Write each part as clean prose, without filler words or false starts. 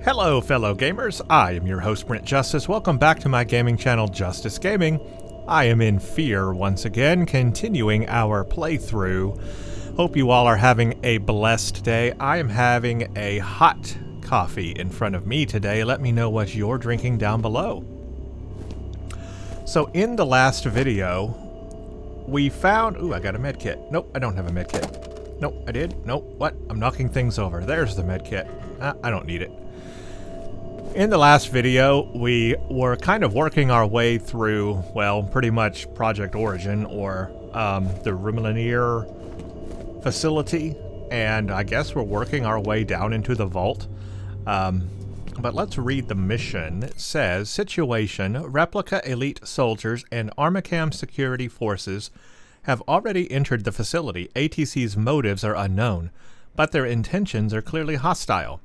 Hello fellow gamers, I am your host Brent Justice. Welcome back to my gaming channel Justice Gaming. I am in F.E.A.R once again, continuing our playthrough. Hope you all are having a blessed day. I am having a hot coffee in front of me today. Let me know what you're drinking down below. So in the last video, we found... Ooh, I got a med kit. Nope, I don't have a med kit. Nope, I did. Nope, what? I'm knocking things over. There's the med kit. I don't need it. In the last video, we were kind of working our way through, well, pretty much Project Origin, or the Rimlanier facility, and I guess we're working our way down into the vault. But let's read the mission. It says, Situation, Replica Elite Soldiers and Armacam Security Forces have already entered the facility. ATC's motives are unknown, but their intentions are clearly hostile.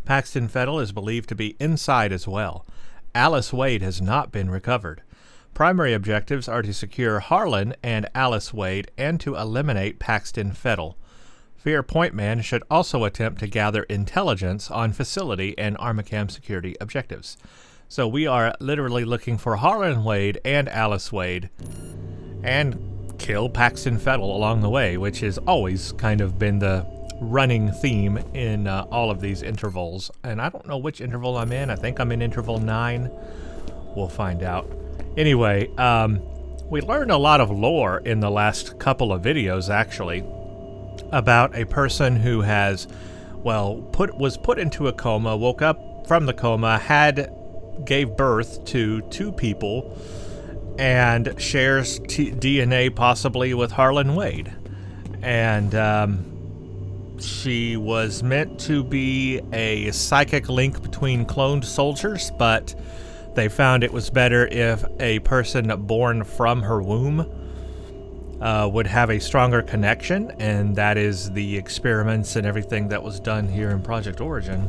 Paxton Fettel is believed to be inside as well. Alice Wade has not been recovered. Primary objectives are to secure Harlan and Alice Wade and to eliminate Paxton Fettel. F.E.A.R Point Man should also attempt to gather intelligence on facility and Armacam security objectives. So we are literally looking for Harlan Wade and Alice Wade and kill Paxton Fettel along the way, which has always kind of been the running theme in all of these intervals. And I don't know which interval I'm in. I think I'm in interval 9. We'll find out. Anyway, we learned a lot of lore in the last couple of videos, actually, about a person who has, well, was put into a coma, woke up from the coma, gave birth to 2 people, and shares DNA possibly with Harlan Wade. And she was meant to be a psychic link between cloned soldiers, but they found it was better if a person born from her womb would have a stronger connection, and that is the experiments and everything that was done here in Project Origin.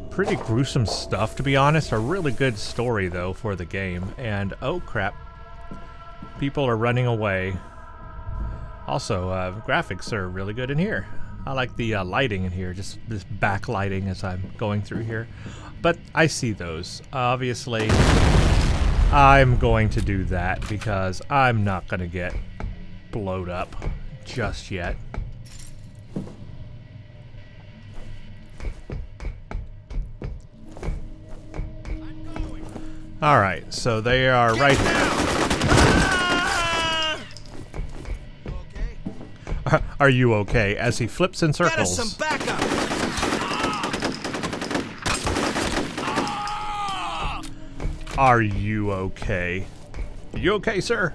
Pretty gruesome stuff, to be honest. A really good story, though, for the game. And, oh crap, people are running away. Also, graphics are really good in here. I like the lighting in here, just this backlighting as I'm going through here. But I see those. Obviously, I'm going to do that because I'm not going to get blowed up just yet. Alright, so they are right here. Are you okay? As he flips in circles. Get us some backup. Are you okay? You okay, sir?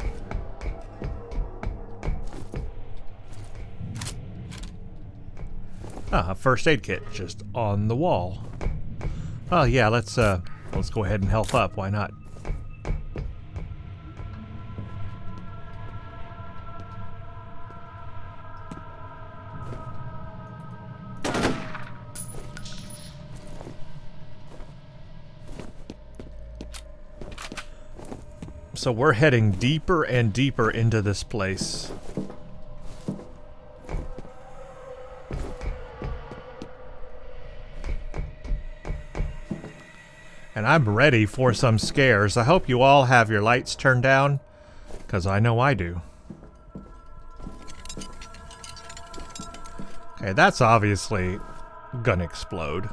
Ah, a first aid kit just on the wall. Oh yeah, let's go ahead and health up. Why not? So we're heading deeper and deeper into this place. And I'm ready for some scares. I hope you all have your lights turned down, because I know I do. Okay, that's obviously gonna explode.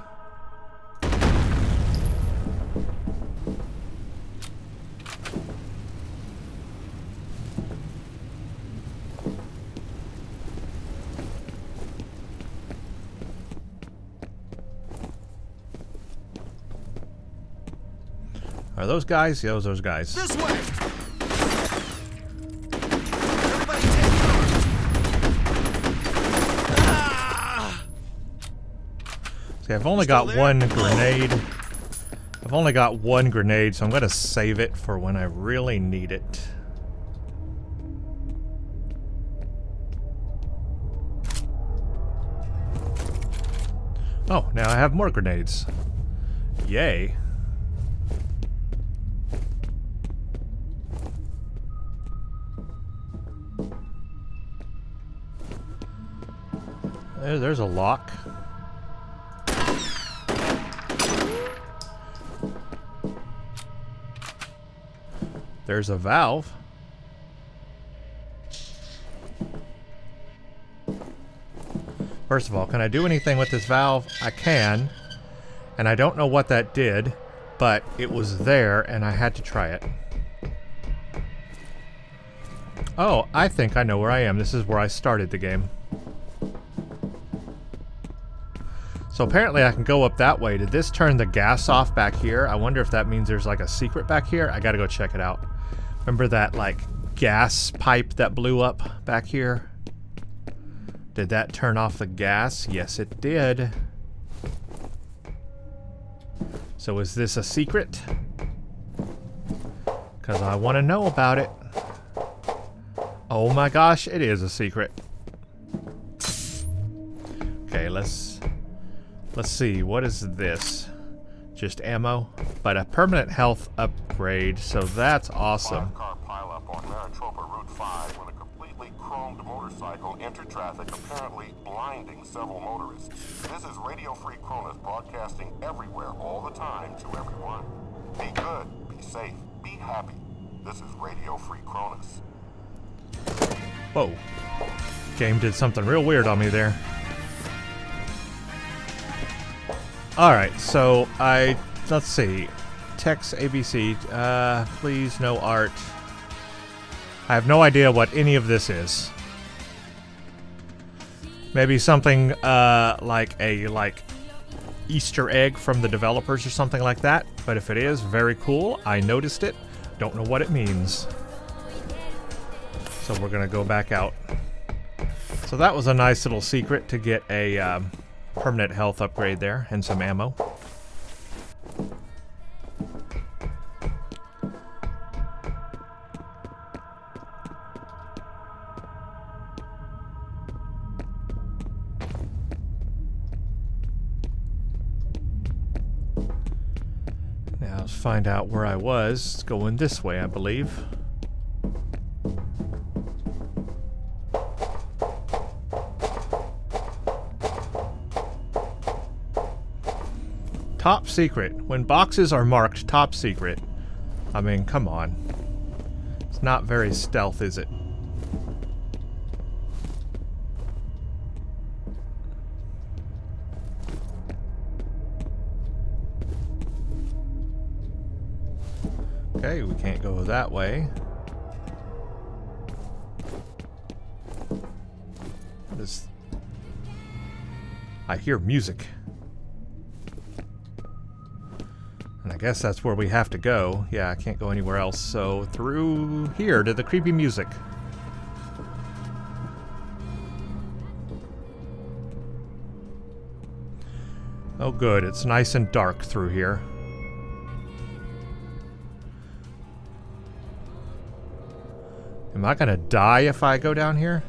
Are those guys? Yeah, those guys. This way. Everybody take cover. See, I've only got one grenade. I've only got one grenade, so I'm going to save it for when I really need it. Oh, now I have more grenades. Yay. There's a lock. there's a valve. First of all, can I do anything with this valve? I can. And I don't know what that did, but it was there and I had to try it. Oh, I think I know where I am. This is where I started the game. So apparently I can go up that way. Did this turn the gas off back here? I wonder if that means there's like a secret back here. I gotta go check it out. Remember that like gas pipe that blew up back here? Did that turn off the gas? Yes, it did. So is this a secret? Because I want to know about it. Oh my gosh, it is a secret. Okay, let's see. What is this? Just ammo, but a permanent health upgrade. So that's awesome. Car pileup on Maricopa Route 5 when a completely chromed motorcycle entered traffic, apparently blinding several motorists. This is Radio Free Cronus broadcasting everywhere all the time to everyone. Be good, be safe, be happy. This is Radio Free Cronus. Whoa. Game did something real weird on me there. Alright, so let's see. Text ABC, please no art. I have no idea what any of this is. Maybe something like a Easter egg from the developers or something like that. But if it is, very cool. I noticed it. Don't know what it means. So we're gonna go back out. So that was a nice little secret to get a permanent health upgrade there and some ammo. Now let's find out where I was. It's going this way, I believe. Top secret. When boxes are marked top secret, I mean, come on. It's not very stealth, is it? Okay, we can't go that way. What is... I hear music. And I guess that's where we have to go. Yeah, I can't go anywhere else. So through here to the creepy music. Oh good, it's nice and dark through here. Am I gonna die if I go down here?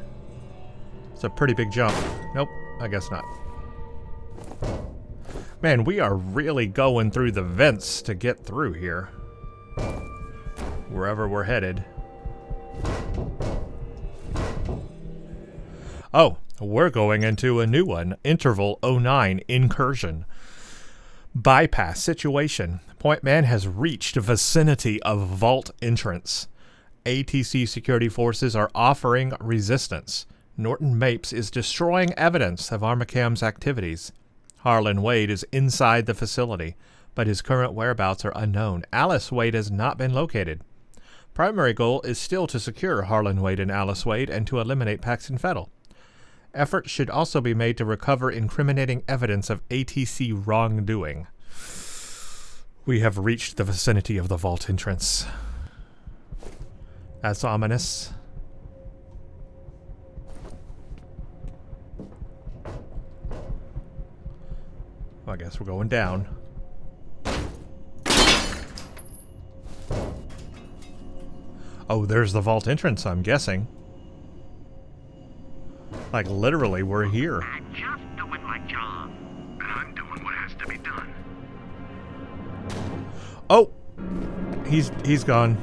It's a pretty big jump. Nope, I guess not. Man, we are really going through the vents to get through here. Wherever we're headed. Oh, we're going into a new one. Interval 09 Incursion. Bypass situation. Point Man has reached vicinity of vault entrance. ATC security forces are offering resistance. Norton Mapes is destroying evidence of Armacam's activities. Harlan Wade is inside the facility, but his current whereabouts are unknown. Alice Wade has not been located. Primary goal is still to secure Harlan Wade and Alice Wade and to eliminate Paxton Fettel. Effort should also be made to recover incriminating evidence of ATC wrongdoing. We have reached the vicinity of the vault entrance. That's ominous. Well, I guess we're going down. Oh, there's the vault entrance, I'm guessing. Like, literally, we're here. I'm just doing my job. And I'm doing what has to be done. Oh! He's gone.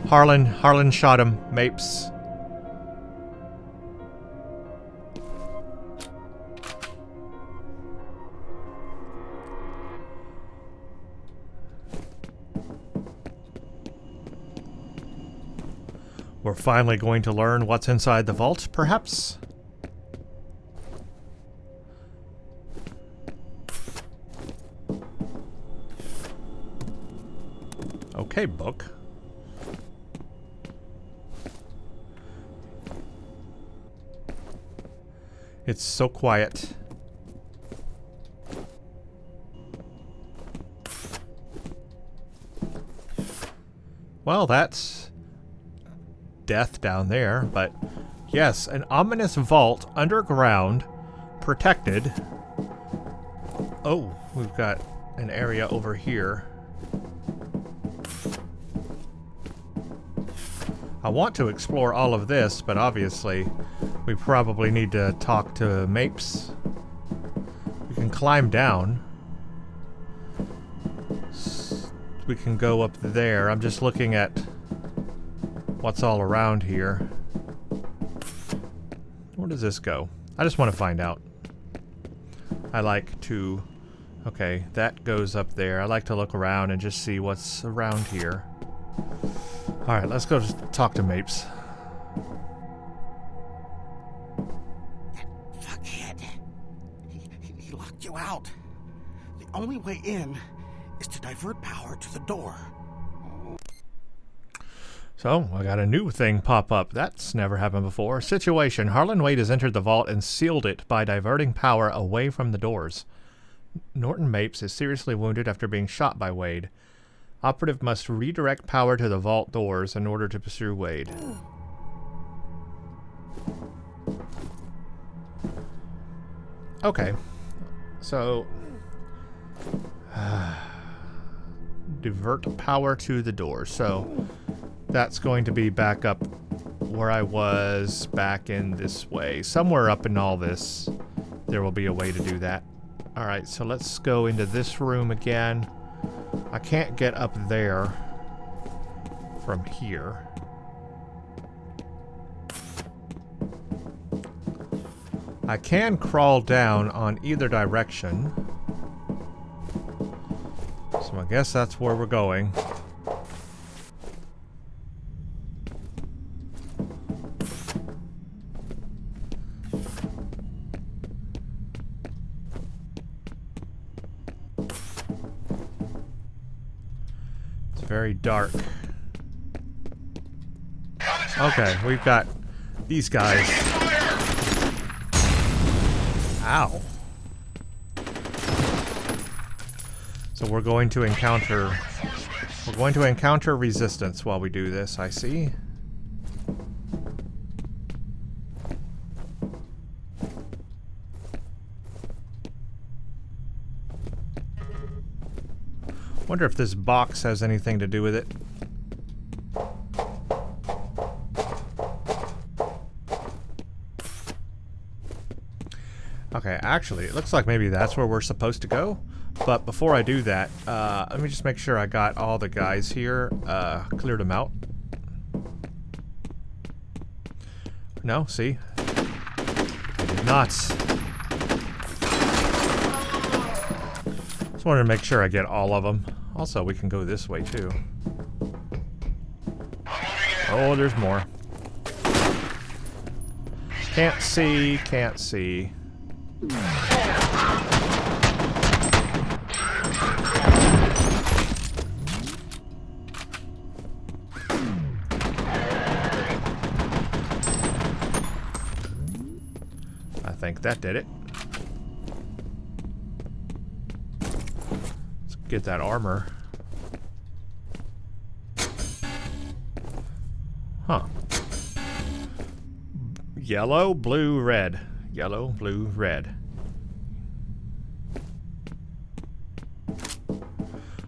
Harlan shot him. Mapes. We're finally going to learn what's inside the vault, perhaps? Okay, book. It's so quiet. Well, that's death down there, but yes, an ominous vault underground, protected. Oh, we've got an area over here. I want to explore all of this, but obviously we probably need to talk to Mapes. We can climb down. We can go up there. I'm just looking at what's all around here. Where does this go? I just want to find out. I like to... Okay, that goes up there. I like to look around and just see what's around here. Alright, let's go just talk to Mapes. That fuckhead. He locked you out. The only way in is to divert power to the door. So, I got a new thing pop up. That's never happened before. Situation. Harlan Wade has entered the vault and sealed it by diverting power away from the doors. Norton Mapes is seriously wounded after being shot by Wade. Operative must redirect power to the vault doors in order to pursue Wade. Okay. So... divert power to the door. So that's going to be back up where I was back in this way. Somewhere up in all this, there will be a way to do that. Alright, so let's go into this room again. I can't get up there from here. I can crawl down on either direction. So I guess that's where we're going. It's very dark. Okay, we've got these guys. Ow. So we're going to encounter resistance while we do this, I see. Wonder if this box has anything to do with it. Okay, actually, it looks like maybe that's where we're supposed to go. But before I do that, let me just make sure I got all the guys here, cleared them out. No, see? I did not. Just wanted to make sure I get all of them. Also, we can go this way, too. Oh, there's more. Can't see, can't see. I think that did it. Let's get that armor. Huh. Yellow, blue, red. Yellow, blue, red.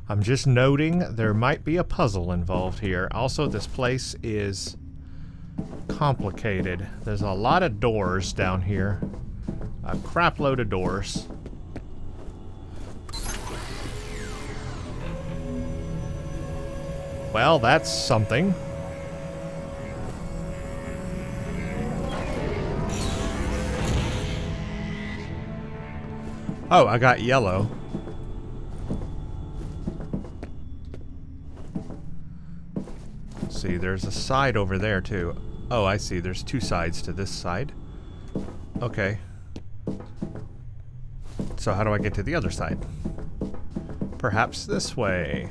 I'm just noting there might be a puzzle involved here. Also, this place is complicated. There's a lot of doors down here. A crap load of doors. Well, that's something. Oh, I got yellow. see. There's a side over there, too. Oh, I see. There's two sides to this side. Okay. So how do I get to the other side? Perhaps this way.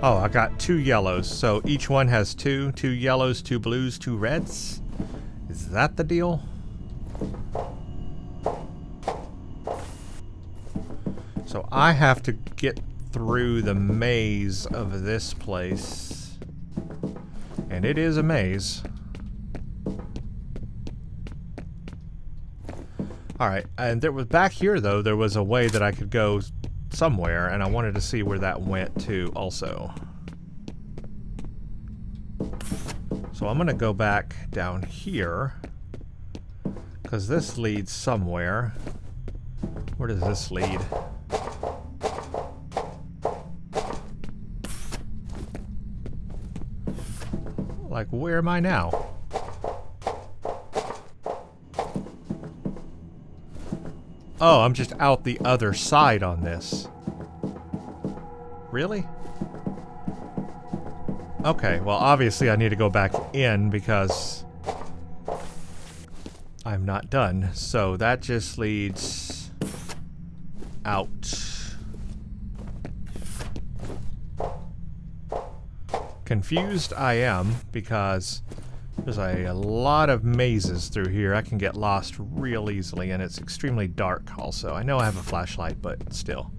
Oh, I got 2 yellows, so each one has 2 yellows, 2 blues, 2 reds. Is that the deal? So I have to get through the maze of this place. And it is a maze. Alright, and there was back here though, there was a way that I could go somewhere, and I wanted to see where that went to also. So I'm gonna go back down here, because this leads somewhere. Where does this lead? Like, where am I now? Oh, I'm just out the other side on this. Really? Okay, well obviously I need to go back in because I'm not done. So that just leads out. Confused I am because there's a lot of mazes through here. I can get lost real easily, and it's extremely dark also. I know I have a flashlight, but still.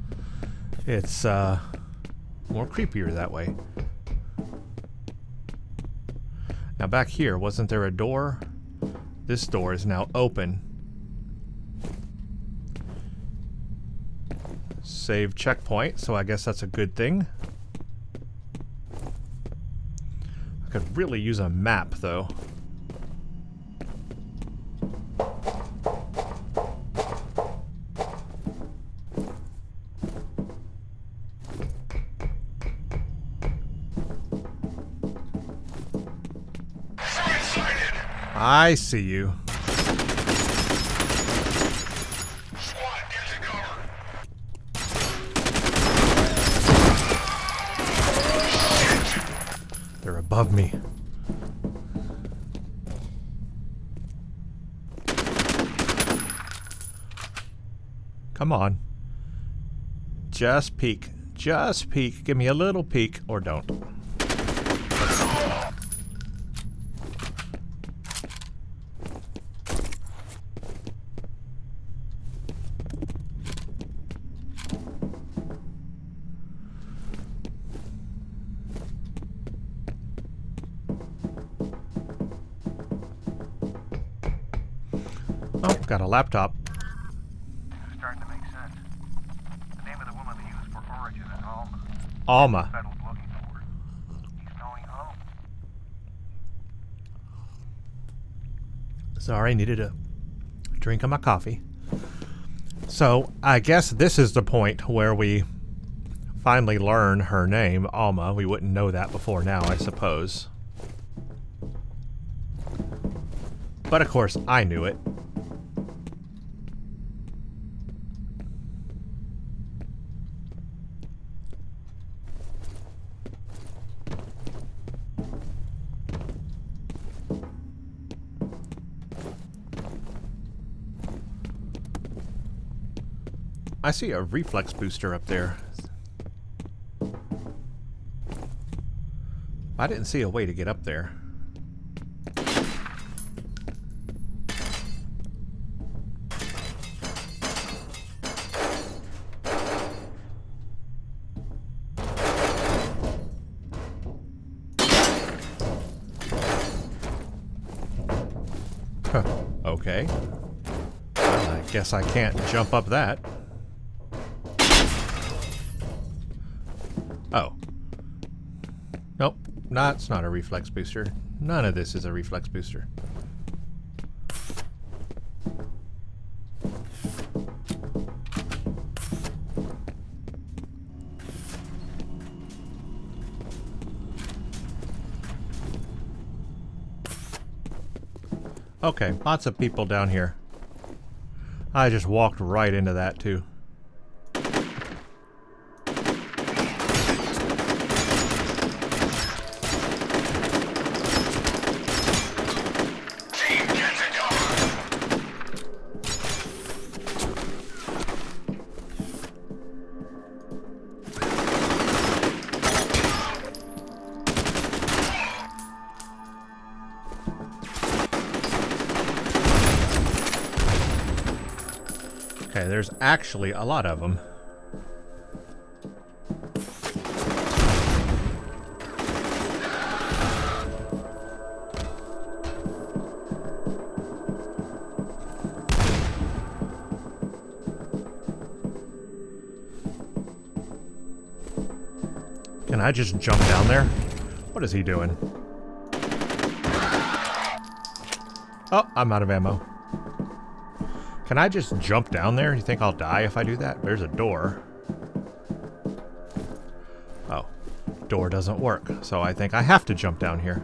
It's more creepier that way. Now back here, wasn't there a door? This door is now open. Save checkpoint, so I guess that's a good thing. I could really use a map, though. I see you. Squad, get to cover. They're above me. Come on. Just peek. Just peek. Give me a little peek, or don't. Oh, got a laptop. This is starting to make sense. The name of the woman they used for origin is Alma. Alma. Fettel's looking for her. He's going home. Sorry, needed a drink of my coffee. So, I guess this is the point where we finally learn her name, Alma. We wouldn't know that before now, I suppose. But of course, I knew it. I see a reflex booster up there. I didn't see a way to get up there. Huh, okay. Well, I guess I can't jump up that. Oh. Nope. It's not a reflex booster. None of this is a reflex booster. Okay, lots of people down here. I just walked right into that, too. Okay, there's actually a lot of them. Can I just jump down there? What is he doing? Oh, I'm out of ammo. Can I just jump down there? You think I'll die if I do that? There's a door. Oh, door doesn't work, so I think I have to jump down here.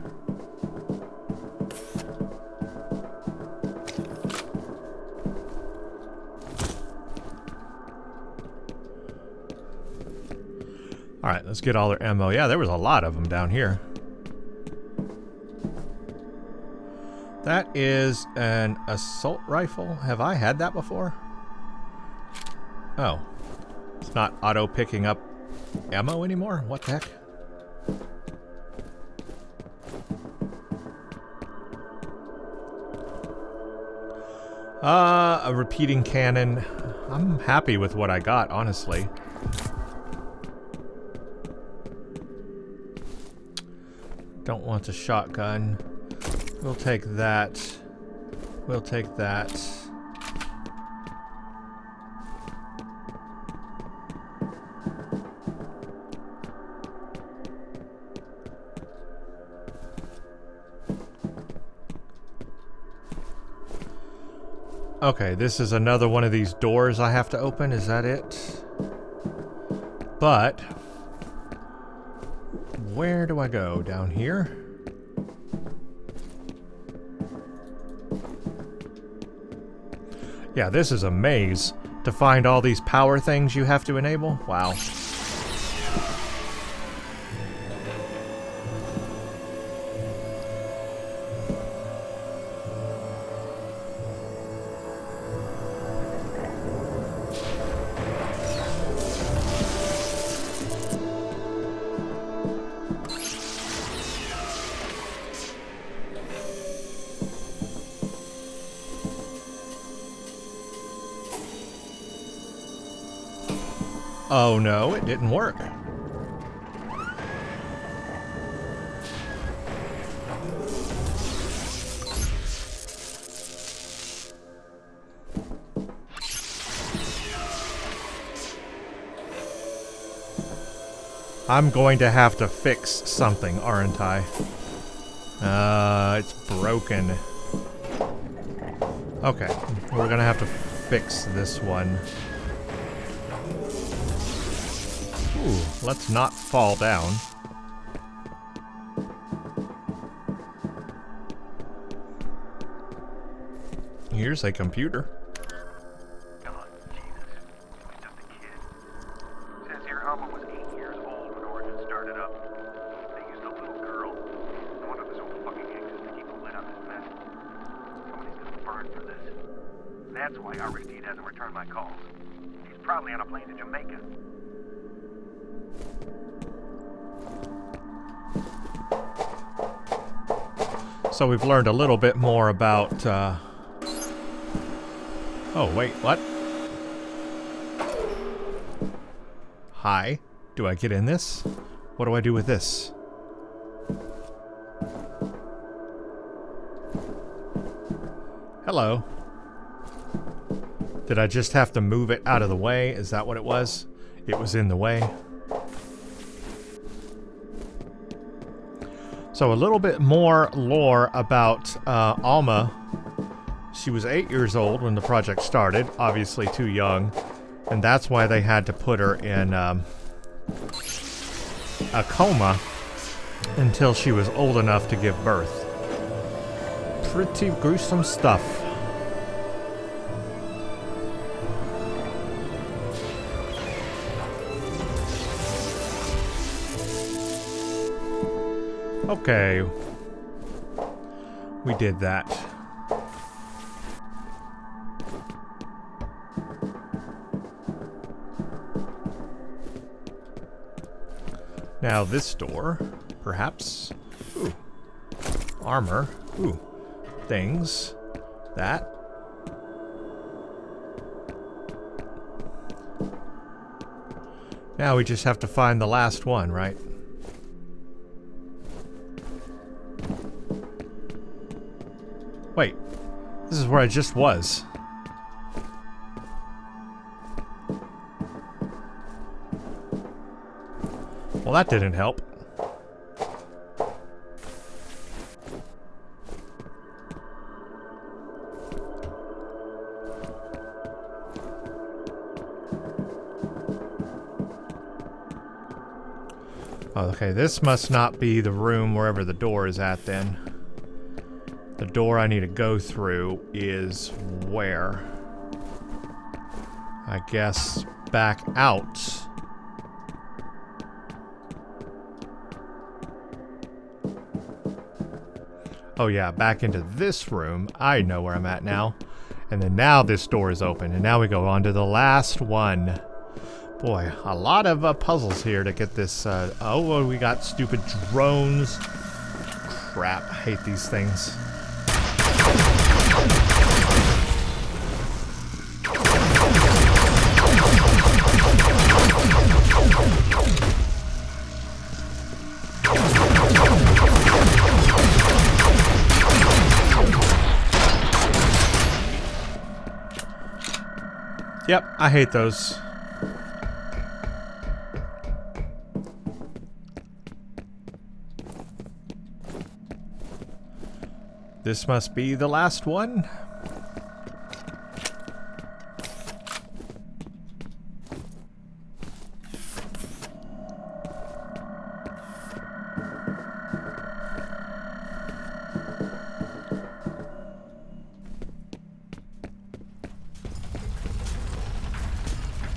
Alright, let's get all their ammo. Yeah, there was a lot of them down here. That is an assault rifle. Have I had that before? Oh. It's not auto picking up ammo anymore? What the heck? A repeating cannon. I'm happy with what I got, honestly. Don't want a shotgun. We'll take that. We'll take that. Okay, this is another one of these doors I have to open. Is that it? But where do I go? Down here? Yeah, this is a maze. To find all these power things you have to enable? Wow. Oh no, it didn't work. I'm going to have to fix something, aren't I? It's broken. Okay, we're gonna have to fix this one. Ooh, let's not fall down. Here's a computer. Come on, Jesus. He's just a kid. Says here Alma was 8 years old when Origin started up. They used a little girl. No wonder this old fucking anxious to keep a lid on this mess. Somebody's gonna burn for this. That's why Aristide hasn't returned my calls. He's probably on a plane to Jamaica. So we've learned a little bit more about, Oh, wait, what? Hi. Do I get in this? What do I do with this? Hello. Did I just have to move it out of the way? Is that what it was? It was in the way. So a little bit more lore about Alma. She was 8 years old when the project started, obviously too young, and that's why they had to put her in a coma until she was old enough to give birth. pretty gruesome stuff. Okay. We did that. Now this door, perhaps. Ooh. Armor. Ooh. Things. That. Now we just have to find the last one, right? Wait. This is where I just was. Well, that didn't help. Okay, this must not be the room wherever the door is at then. The door I need to go through is where? I guess back out. Oh yeah, back into this room. I know where I'm at now. And then now this door is open. And now we go on to the last one. Boy, a lot of puzzles here to get this. Oh, we got stupid drones. Crap, I hate these things. Yep, I hate those. This must be the last one.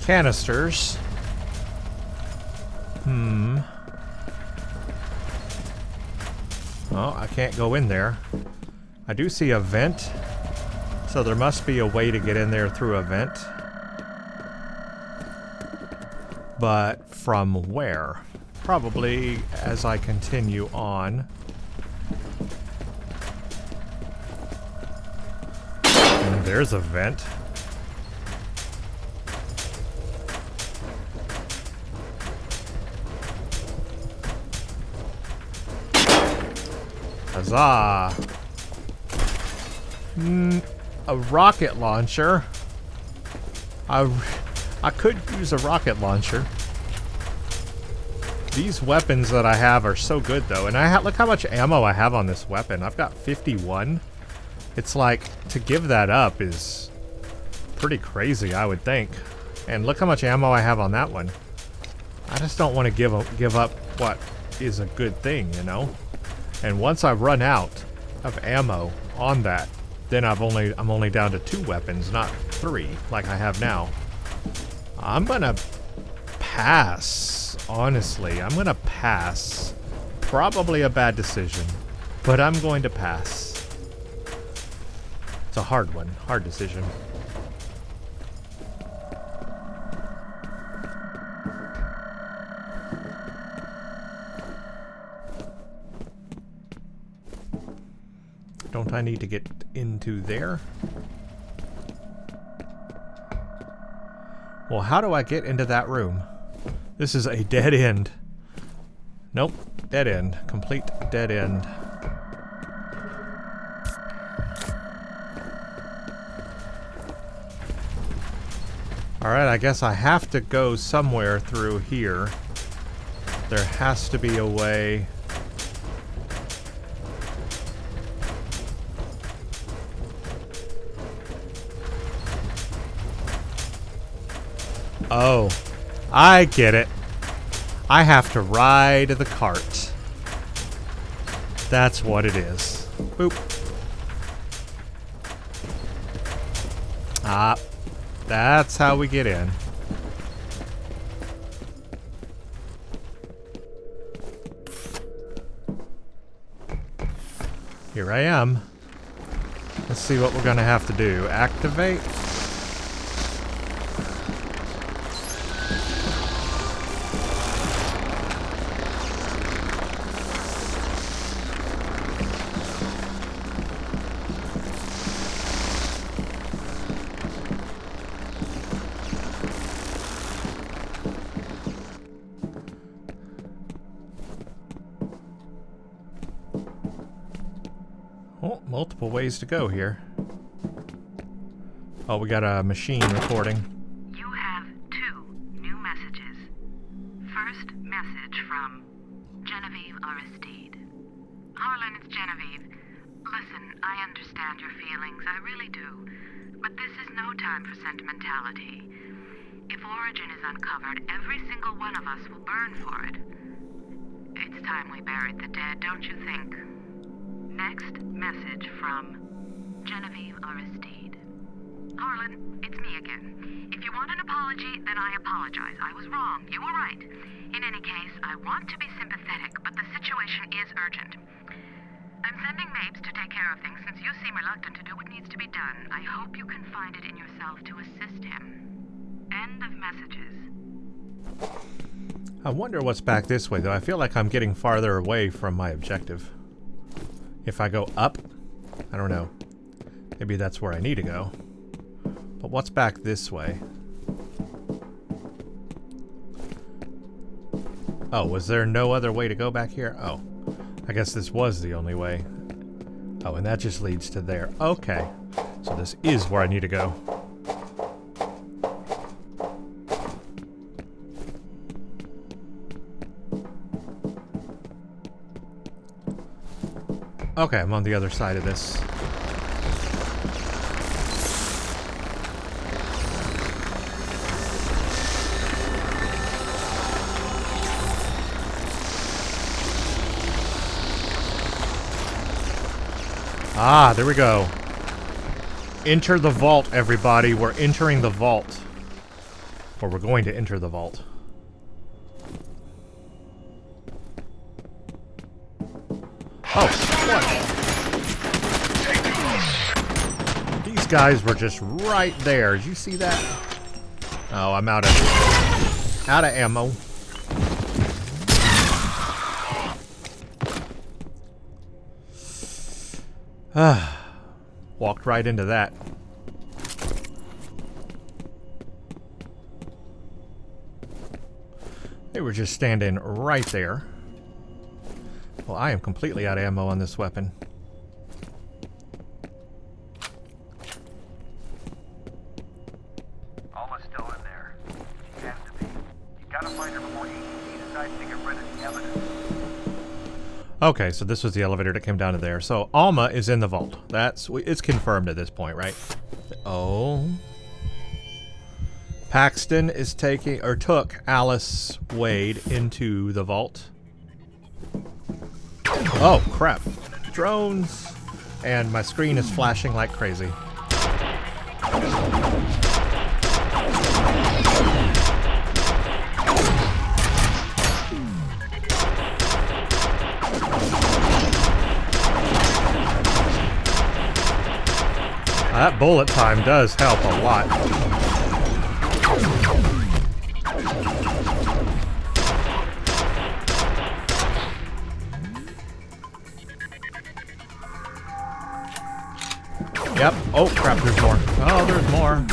Canisters. Oh, I can't go in there. I do see a vent, so there must be a way to get in there through a vent. But from where? Probably as I continue on. And there's a vent. Huzzah! A rocket launcher. I could use a rocket launcher. These weapons that I have are so good though, and look how much ammo I have on this weapon. I've got 51. It's like, to give that up is pretty crazy, I would think. And look how much ammo I have on that one. I just don't want to give up what is a good thing, you know? And once I run out of ammo on that, then I'm only down to 2 weapons, not 3, like I have now. I'm gonna pass, honestly. I'm gonna pass. Probably a bad decision, but I'm going to pass. It's a hard one, hard decision. Don't I need to get into there? Well, how do I get into that room? This is a dead end. Nope, dead end. Complete dead end. Alright, I guess I have to go somewhere through here. There has to be a way. Oh, I get it. I have to ride the cart. That's what it is. Boop. Ah, that's how we get in. Here I am. Let's see what we're gonna have to do. Activate. Oh, multiple ways to go here. Oh, we got a machine recording. You have 2 new messages. First message from Genevieve Aristide. Harlan, it's Genevieve. Listen, I understand your feelings, I really do. But this is no time for sentimentality. If Origin is uncovered, every single one of us will burn for it. It's time we buried the dead, don't you think? Next message from Genevieve Aristide. Harlan, it's me again. If you want an apology, then I apologize. I was wrong. You were right. In any case, I want to be sympathetic, but the situation is urgent. I'm sending Mapes to take care of things since you seem reluctant to do what needs to be done. I hope you can find it in yourself to assist him. End of messages. I wonder what's back this way, though. I feel like I'm getting farther away from my objective. If I go up, I don't know. Maybe that's where I need to go. But what's back this way? Oh, was there no other way to go back here? Oh, I guess this was the only way. Oh, and that just leads to there. Okay, so this is where I need to go. Okay, I'm on the other side of this. Ah, there we go. Enter the vault, everybody. We're entering the vault. Or we're going to enter the vault. Oh, what? These guys were just right there. Did you see that? Oh, I'm out of ammo. Walked right into that. They were just standing right there. Well, I am completely out of ammo on this weapon. Alma's still in there. She has to be. You gotta find her before EEC decides to get rid of the evidence. Okay, so this was the elevator that came down to there. So Alma is in the vault. It's confirmed at this point, right? Oh. Paxton is took Alice Wade into the vault. Oh, crap. Drones. And my screen is flashing like crazy. That bullet time does help a lot. Yep. Oh, crap, there's more. Oh, there's more.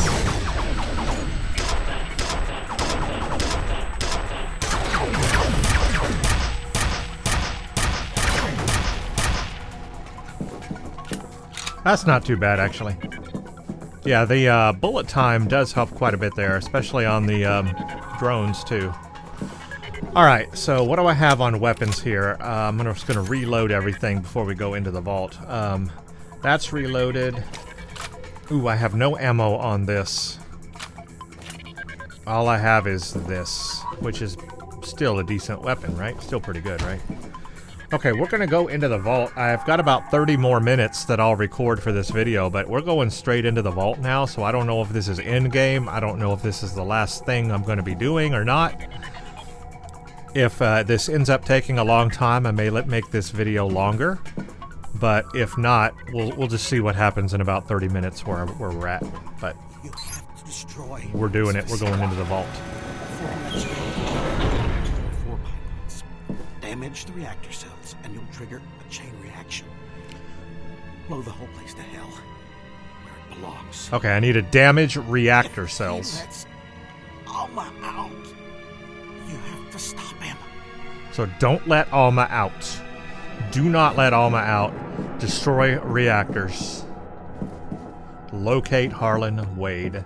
That's not too bad, actually. Yeah, the bullet time does help quite a bit there, especially on the drones, too. Alright, so what do I have on weapons here? I'm just going to reload everything before we go into the vault. That's reloaded. Ooh, I have no ammo on this. All I have is this, which is still a decent weapon, right? Still pretty good, right? Okay, we're gonna go into the vault. I've got about 30 more minutes that I'll record for this video, but we're going straight into the vault now, so I don't know if this is in-game. I don't know if this is the last thing I'm gonna be doing or not. If this ends up taking a long time, I may make this video longer. But if not, we'll just see what happens in about 30 minutes where we're at. But You have to destroy. we're doing it. We're going into the vault. 4 pylons. Damage the reactor cells, and you'll trigger a chain reaction. Blow the whole place to hell, where it belongs. Okay, I need to damage reactor If he cells. lets Alma out, you have to stop him. So don't let Alma out. Do not let Alma out. Destroy reactors. Locate Harlan Wade.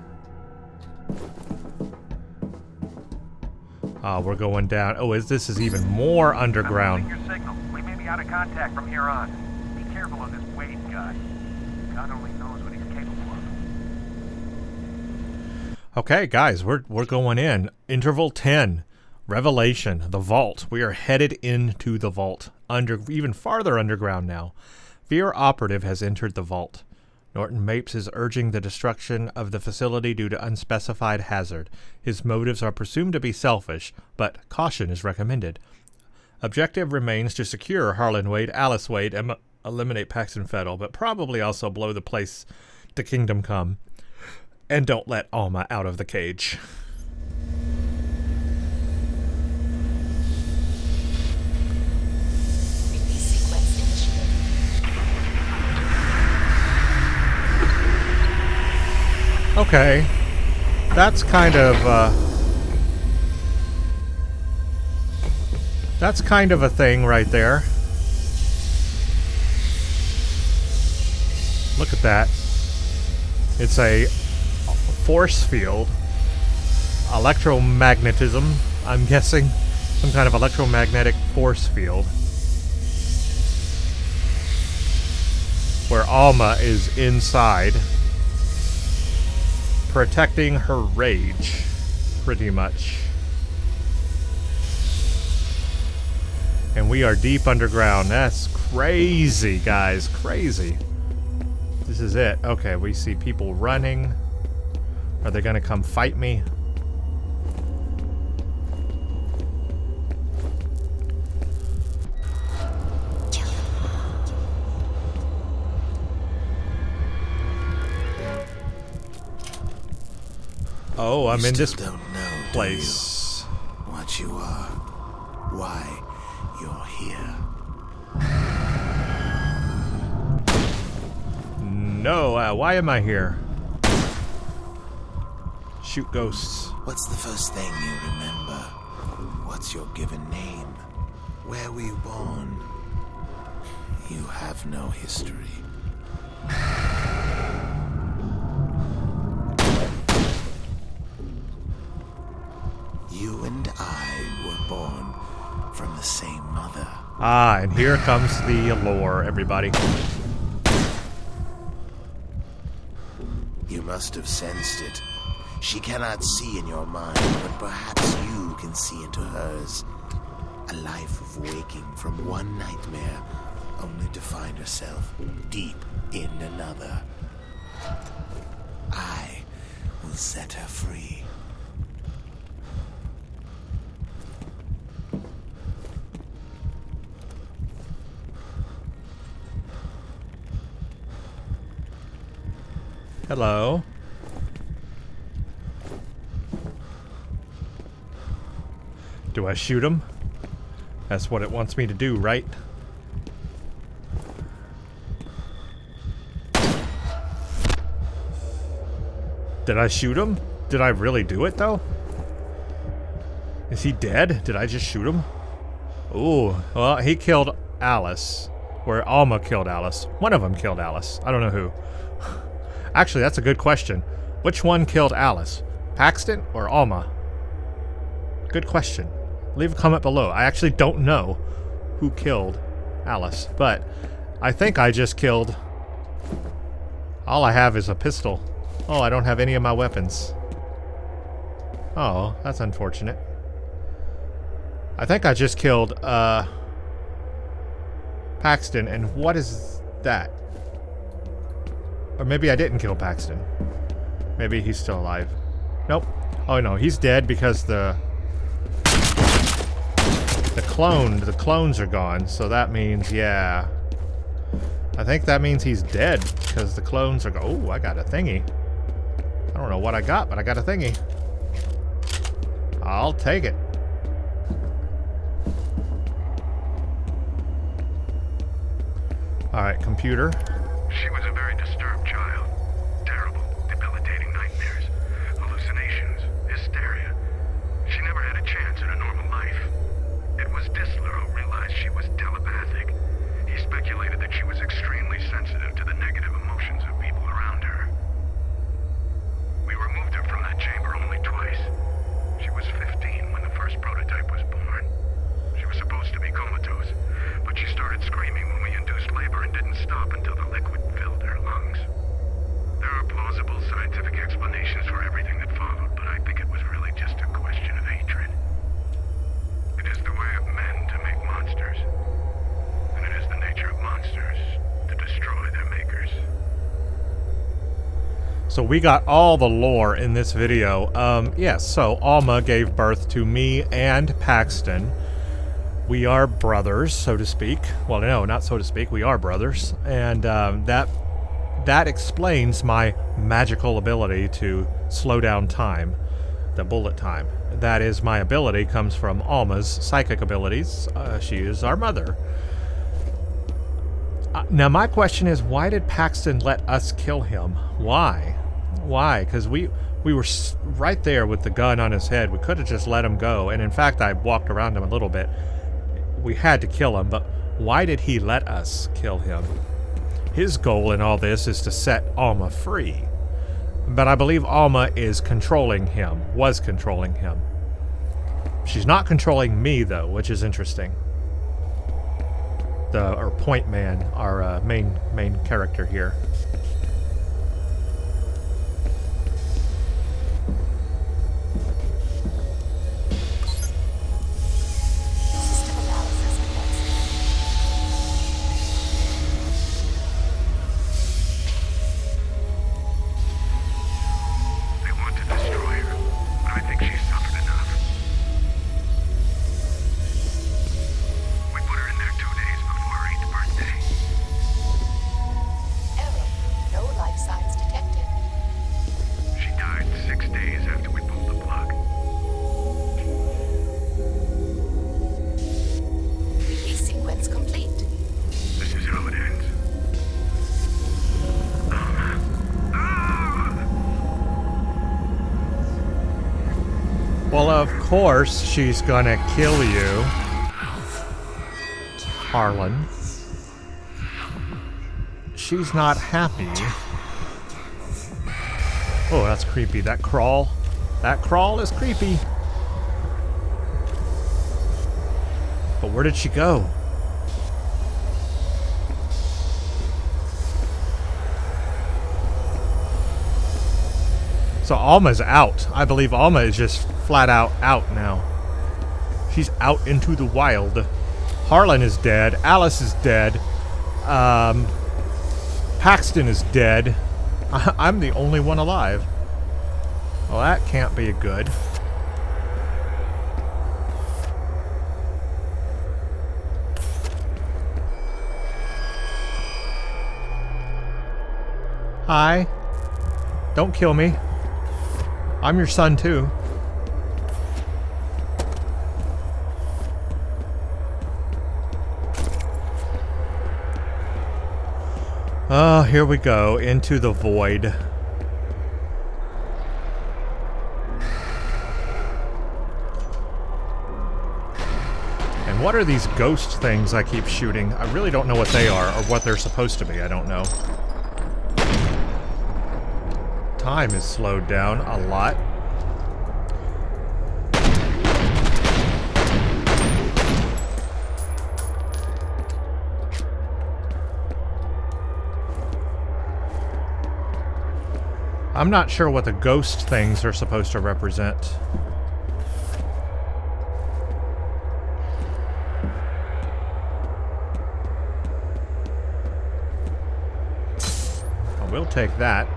We're going down. Oh, this is even more underground. Your signal. We may be out of contact from here on. Be careful of this Wade guy. God only knows what he's capable of. Okay, guys, we're going in. Interval 10. Revelation. The vault. We are headed into the vault. Even farther underground now. F.E.A.R operative has entered the vault. Norton Mapes is urging the destruction of the facility due to unspecified hazard. His motives are presumed to be selfish, but caution is recommended. Objective remains to secure Harlan Wade, Alice Wade, and eliminate Paxton Fettel, but probably also blow the place to Kingdom Come. And don't let Alma out of the cage. Okay, that's kind of a thing right there. Look at that. It's a force field. Electromagnetism, I'm guessing. Some kind of electromagnetic force field. Where Alma is inside. Protecting her rage, pretty much. And we are deep underground. That's crazy, guys. Crazy. This is it. Okay, we see people running. Are they gonna come fight me? Oh, I'm in this don't know, place. What you are, why you're here. No, why am I here? Shoot ghosts. What's the first thing you remember? What's your given name? Where were you born? You have no history. You and I were born from the same mother. Ah, and here comes the lore, everybody. You must have sensed it. She cannot see in your mind, but perhaps you can see into hers. A life of waking from one nightmare, only to find herself deep in another. I will set her free. Hello. Do I shoot him? That's what it wants me to do, right? Did I shoot him? Did I really do it, though? Is he dead? Did I just shoot him? Ooh, well, he killed Alice. Or Alma killed Alice. One of them killed Alice. I don't know who. Actually, that's a good question. Which one killed Alice? Paxton or Alma? Good question. Leave a comment below. I actually don't know who killed Alice, but I think I just killed... All I have is a pistol. Oh, I don't have any of my weapons. Oh, that's unfortunate. I think I just killed, Paxton, and what is that? Or maybe I didn't kill Paxton. Maybe he's still alive. Nope. Oh no, he's dead because the clones are gone, so that means, yeah. I think that means he's dead, because the clones are gone. Oh, I got a thingy. I don't know what I got, but I got a thingy. I'll take it. Alright, computer. She was a very disturbed child. Terrible, debilitating nightmares, hallucinations, hysteria. She never had a chance at a normal life. It was Disler who realized she was telepathic. He speculated that she was extremely sensitive to the negative emotions of people around her. We removed her from that chamber only twice. She was 15 when the first prototype was born. She was supposed to be comatose, but she started screaming when we induced labor and didn't stop until the liquid filled her lungs. There are plausible scientific explanations for everything that followed, but I think it was really just a question of hatred. It is the way of men to make monsters, and it is the nature of monsters to destroy their makers. So we got all the lore in this video. Yes, so Alma gave birth to me and Paxton. We are brothers, so to speak. Well, no, not so to speak. We are brothers. And that explains my magical ability to slow down time, the bullet time. That is, my ability comes from Alma's psychic abilities. She is our mother. Now, my question is, why did Paxton let us kill him? Why? Why? Because we were right there with the gun on his head. We could have just let him go. And in fact, I walked around him a little bit. We had to kill him, but why did he let us kill him? His goal in all this is to set Alma free. But I believe Alma is controlling him, was controlling him. She's not controlling me, though, which is interesting. Or Point Man, our main character here. System analysis commencing. They want to destroy her, but I think she's suffered enough. We put her in there 2 days before her 8th birthday. Error. No life signs detected. She died 6 days after we pulled the plug. Release sequence complete. This is how it ends. Well, of course she's gonna kill you, Harlan. She's not happy. Oh, that's creepy. That crawl is creepy. But where did she go? So Alma's out. I believe Alma is just flat out now. She's out into the wild. Harlan is dead. Alice is dead. Paxton is dead. I'm the only one alive. Well, that can't be good. Hi. Don't kill me. I'm your son, too. Oh, here we go, into the void. And what are these ghost things I keep shooting? I really don't know what they are, or what they're supposed to be, I don't know. Time is slowed down a lot. I'm not sure what the ghost things are supposed to represent. We'll take that.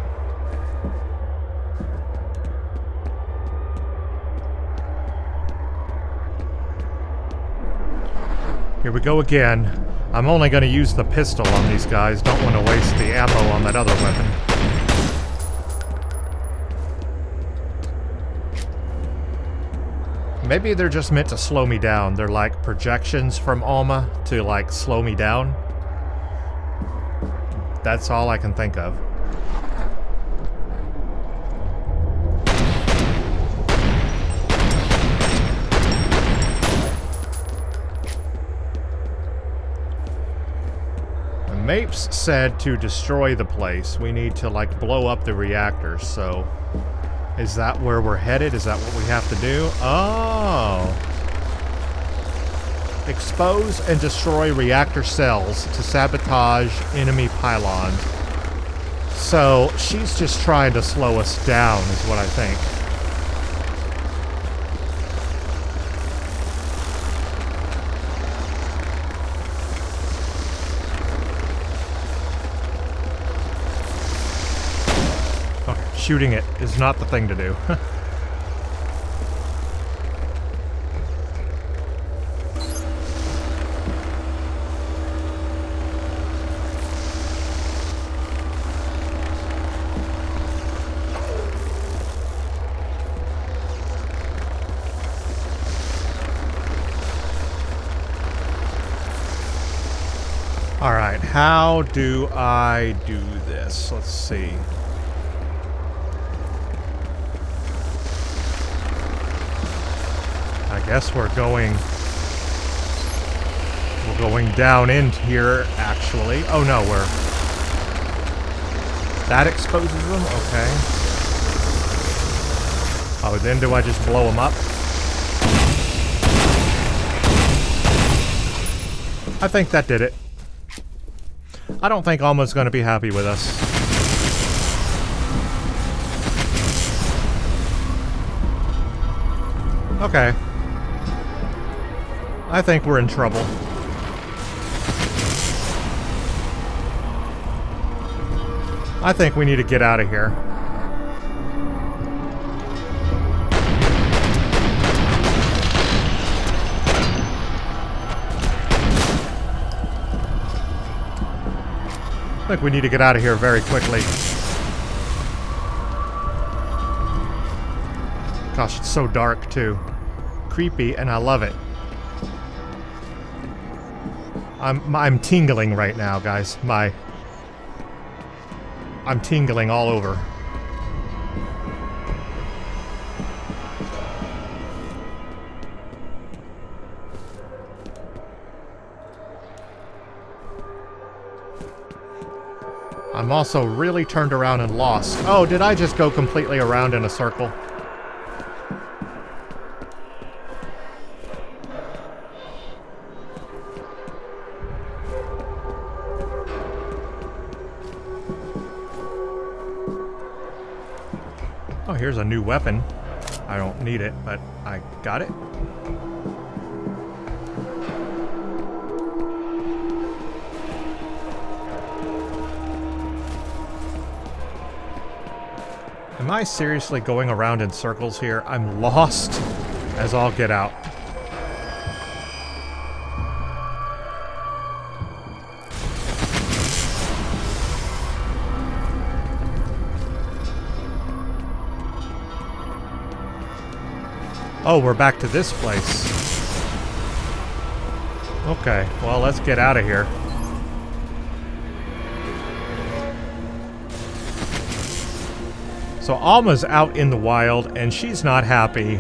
Here we go again. I'm only going to use the pistol on these guys. Don't want to waste the ammo on that other weapon. Maybe they're just meant to slow me down. They're like projections from Alma to like slow me down. That's all I can think of. Mapes said to destroy the place, we need to, like, blow up the reactors, so... Is that where we're headed? Is that what we have to do? Oh! Expose and destroy reactor cells to sabotage enemy pylons. So, she's just trying to slow us down, is what I think. Shooting it is not the thing to do. Alright, how do I do this? Let's see. I guess we're going down in here, actually. Oh no, that exposes them? Okay. Oh, then do I just blow them up? I think that did it. I don't think Alma's going to be happy with us. Okay. I think we're in trouble. I think we need to get out of here. I think we need to get out of here very quickly. Gosh, it's so dark, too. Creepy, and I love it. I'm tingling right now, guys. I'm tingling all over. I'm also really turned around and lost. Oh, did I just go completely around in a circle? Oh, here's a new weapon. I don't need it, but I got it. Am I seriously going around in circles here? I'm lost as all get out. Oh, we're back to this place. Okay, well, let's get out of here. So Alma's out in the wild, and she's not happy.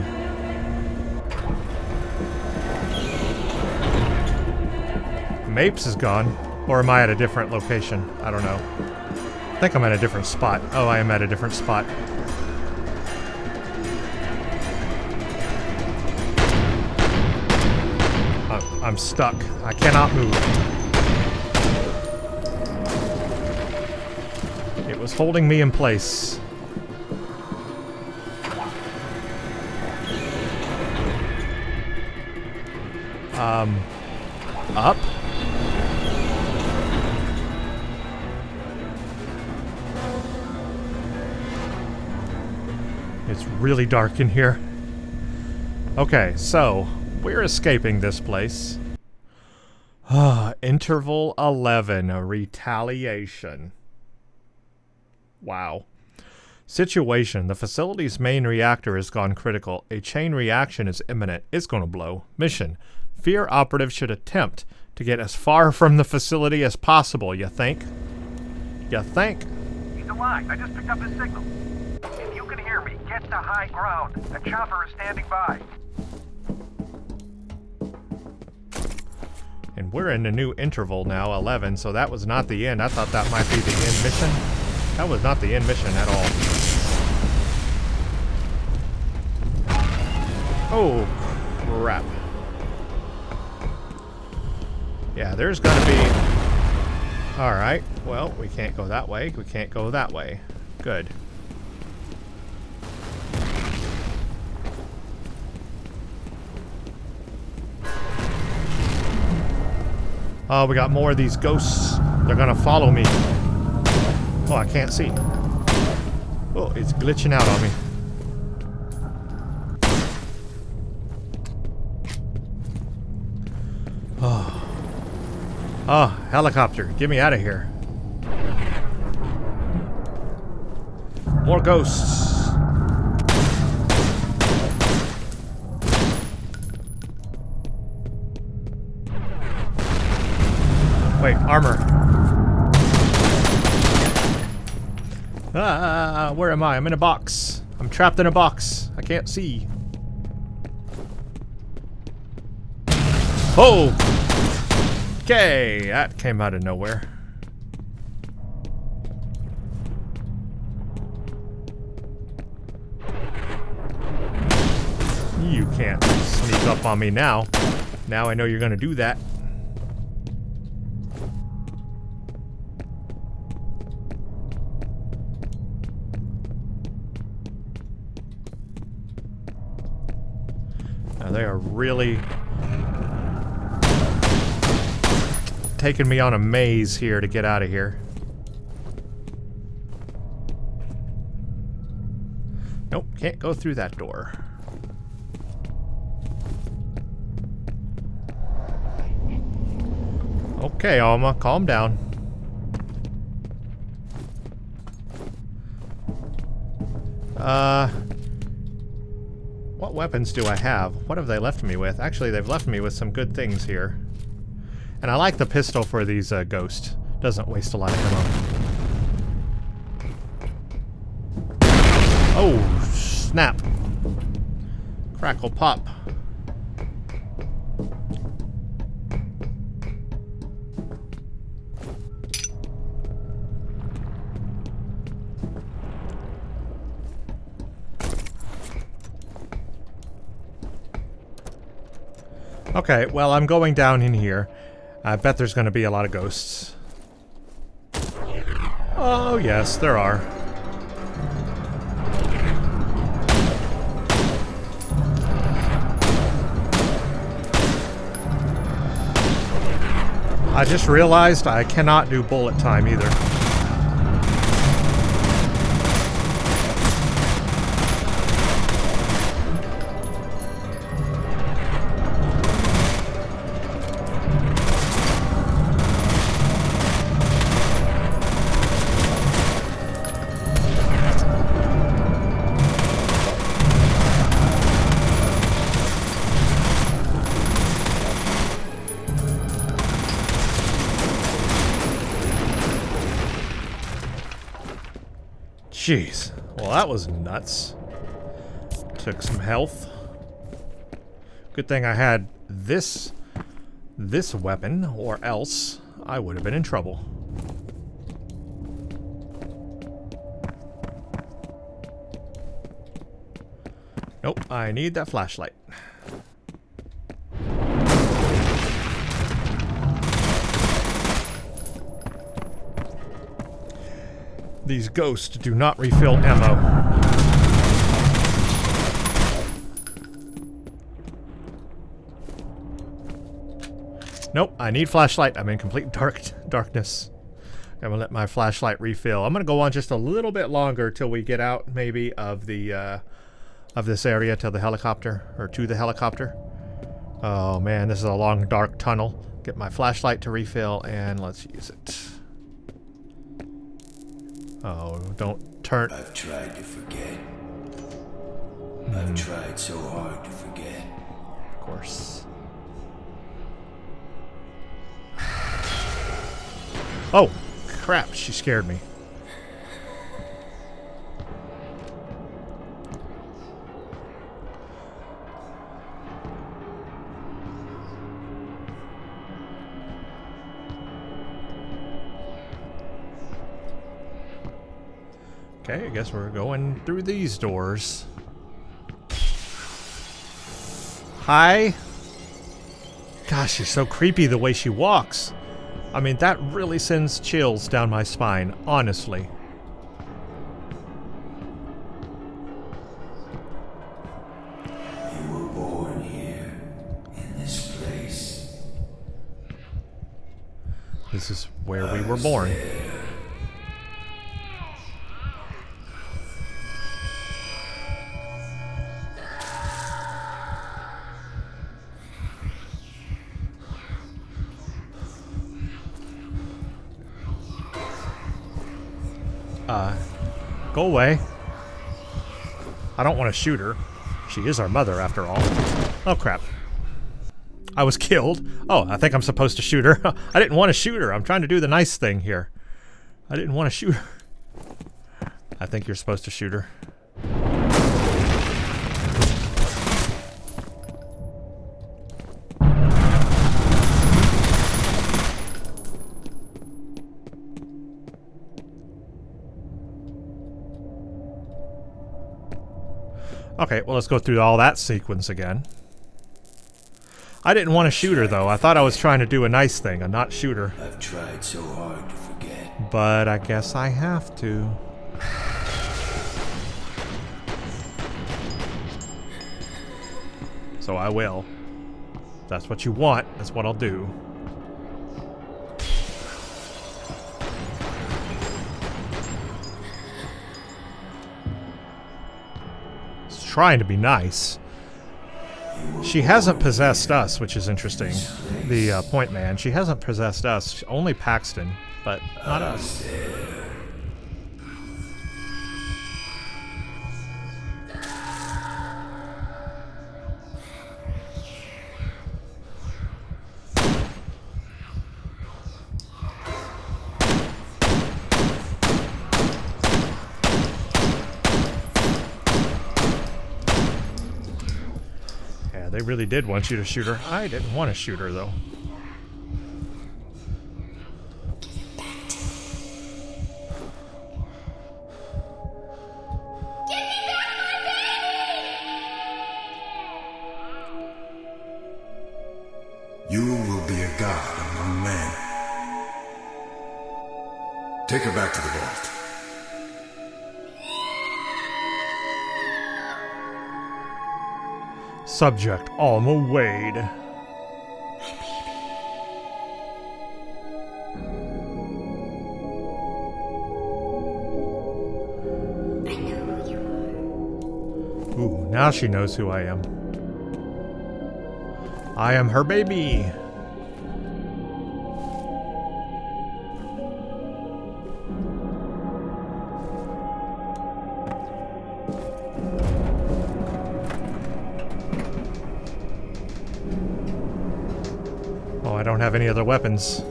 Mapes is gone. Or am I at a different location? I don't know. I think I'm at a different spot. Oh, I am at a different spot. I'm stuck. I cannot move. It was holding me in place. Up? It's really dark in here. Okay, so we're escaping this place. Interval 11, a retaliation. Wow. Situation. The facility's main reactor has gone critical. A chain reaction is imminent. It's going to blow. Mission. F.E.A.R operatives should attempt to get as far from the facility as possible, you think? You think? He's alive. I just picked up his signal. If you can hear me, get to high ground. The chopper is standing by. And we're in the new interval now, 11, so that was not the end. I thought that might be the end mission. That was not the end mission at all. Oh, crap. Yeah, there's gonna be... Alright, well, we can't go that way. We can't go that way. Good. Oh, we got more of these ghosts. They're gonna follow me. Oh, I can't see. Oh, it's glitching out on me. Oh. Oh, helicopter. Get me out of here. More ghosts. Wait, armor. Ah, where am I? I'm in a box. I'm trapped in a box. I can't see. Oh! Okay, that came out of nowhere. You can't sneak up on me now. Now I know you're gonna do that. Now they are really taking me on a maze here to get out of here. Nope, can't go through that door. Okay, Alma, calm down. What weapons do I have? What have they left me with? Actually, they've left me with some good things here. And I like the pistol for these ghosts. Doesn't waste a lot of ammo. Oh, snap. Crackle pop. Okay, well, I'm going down in here. I bet there's going to be a lot of ghosts. Oh, yes, there are. I just realized I cannot do bullet time either. Jeez. Well, that was nuts. Took some health. Good thing I had this weapon, or else I would have been in trouble. Nope, I need that flashlight. These ghosts do not refill ammo. Nope, I need flashlight. I'm in complete darkness. I'm gonna let my flashlight refill. I'm gonna go on just a little bit longer till we get out, maybe, of the of this area to the helicopter, or to the helicopter. Oh man, this is a long dark tunnel. Get my flashlight to refill and let's use it. Oh, don't turn. I've tried to forget. I've tried so hard to forget. Of course. Oh, crap, she scared me. Okay, I guess we're going through these doors. Hi. Gosh, she's so creepy the way she walks. I mean, that really sends chills down my spine, honestly. You were born here, in this place. This is where we were born. Go away. I don't want to shoot her. She is our mother, after all. Oh, crap. I was killed. Oh, I think I'm supposed to shoot her. I didn't want to shoot her. I'm trying to do the nice thing here. I didn't want to shoot her. I think you're supposed to shoot her. Okay, well, let's go through all that sequence again. I didn't want to shoot her, though. I thought I was trying to do a nice thing and not shoot her. I've tried so hard to forget. But I guess I have to. So I will. If that's what you want. That's what I'll do. Trying to be nice. She hasn't possessed us, which is interesting. The point man. She hasn't possessed us. Only Paxton, but not us. They really did want you to shoot her. I didn't want to shoot her, though. You will be a god among men. Take her back to the vault. Subject Alma Wade. Ooh, now she knows who I am. I am her baby. Oh, I don't have any other weapons.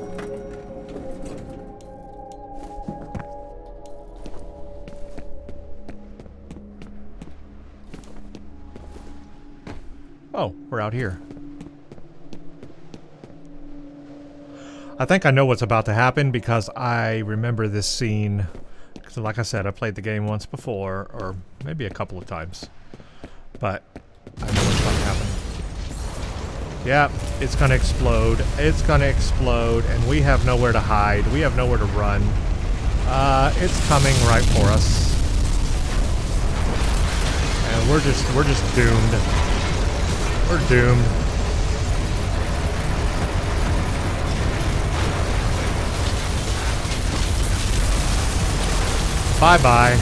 Oh, we're out here. I think I know what's about to happen because I remember this scene. Because like I said, I played the game once before, or maybe a couple of times. But I know what's about to happen. Yeah, it's gonna explode. It's gonna explode, and we have nowhere to hide. We have nowhere to run. It's coming right for us. And we're just doomed. We're doomed. Bye-bye.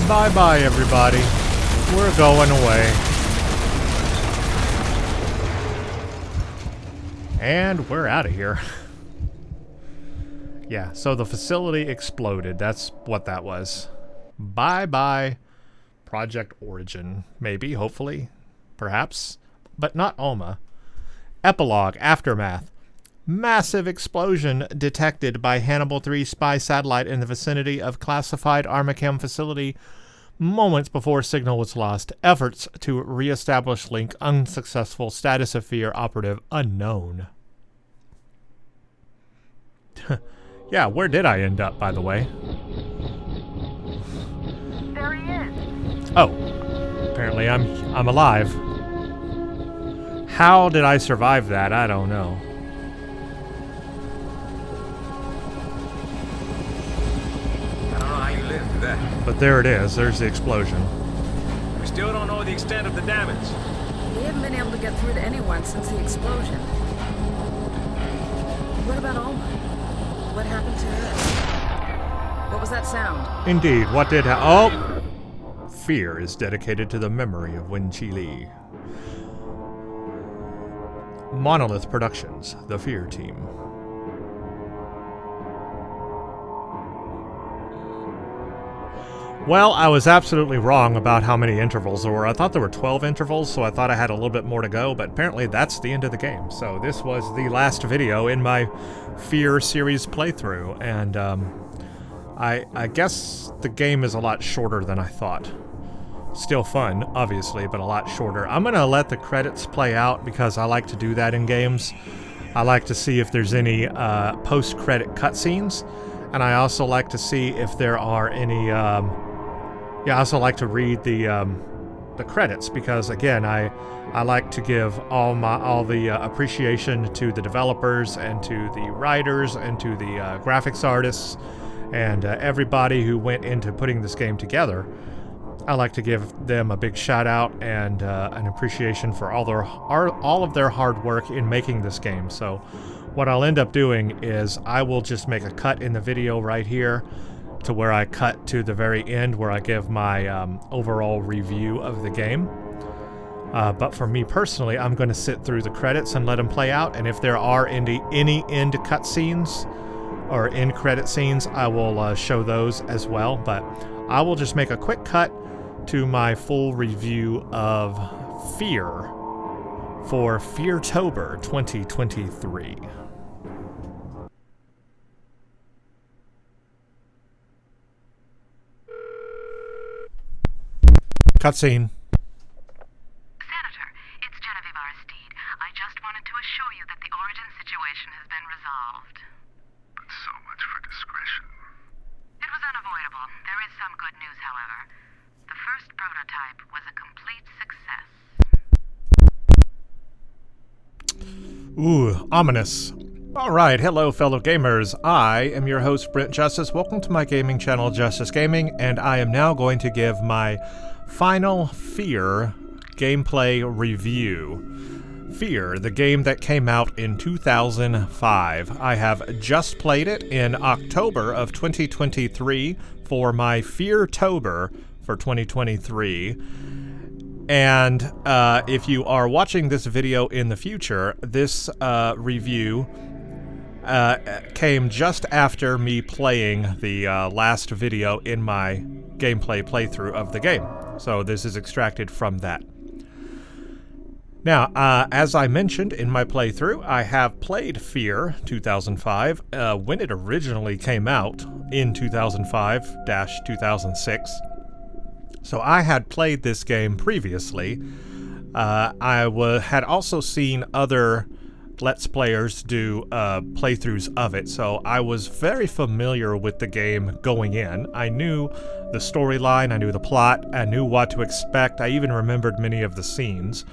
Bye-bye, everybody. We're going away. And we're out of here. Yeah, so the facility exploded. That's what that was. Bye-bye, Project Origin. Maybe, hopefully, perhaps, but not Alma. Epilogue, Aftermath. Massive explosion detected by Hannibal 3 spy satellite in the vicinity of classified Armachem facility moments before signal was lost. Efforts to re-establish link unsuccessful. Status of F.E.A.R. operative unknown. Yeah, where did I end up, by the way? There he is. Oh, apparently I'm alive. How did I survive that? I don't know. I don't know how you lived through that. But there it is. There's the explosion. We still don't know the extent of the damage. We haven't been able to get through to anyone since the explosion. What about Alma? What happened to her? What was that sound? Indeed, what did oh! F.E.A.R. is dedicated to the memory of Wen Chi Li. Monolith Productions, the F.E.A.R. team. Well, I was absolutely wrong about how many intervals there were. I thought there were 12 intervals, so I thought I had a little bit more to go, but apparently that's the end of the game. So this was the last video in my F.E.A.R. series playthrough, and I guess the game is a lot shorter than I thought. Still fun, obviously, but a lot shorter. I'm going to let the credits play out because I like to do that in games. I like to see if there's any post-credit cutscenes, and I also like to see if there are any... I also like to read the credits because, again, I like to give all the appreciation to the developers and to the writers and to the graphics artists and everybody who went into putting this game together. I like to give them a big shout out and an appreciation for all of their hard work in making this game. So what I'll end up doing is I will just make a cut in the video right here to where I cut to the very end where I give my overall review of the game. But for me personally, I'm going to sit through the credits and let them play out, and if there are any end cutscenes or end credit scenes, I will show those as well. But I will just make a quick cut to my full review of F.E.A.R. for F.E.A.R. Tober 2023. Cutscene. Senator, it's Genevieve Aristide. I just wanted to assure you that the origin situation has been resolved. But so much for discretion. It was unavoidable. There is some good news, however. The first prototype was a complete success. Ooh, ominous. Alright, hello fellow gamers. I am your host, Brent Justice. Welcome to my gaming channel, Justice Gaming, and I am now going to give my final F.E.A.R. gameplay review. F.E.A.R., the game that came out in 2005. I have just played it in October of 2023 for my F.E.A.R. Tober for 2023. And if you are watching this video in the future, this review came just after me playing the last video in my gameplay playthrough of the game. So this is extracted from that. Now, as I mentioned in my playthrough, I have played F.E.A.R. 2005 when it originally came out in 2005-2006. So I had played this game previously. I had also seen other Let's Players do playthroughs of it, so I was very familiar with the game going in. I knew the storyline, I knew the plot, I knew what to expect, I even remembered many of the scenes.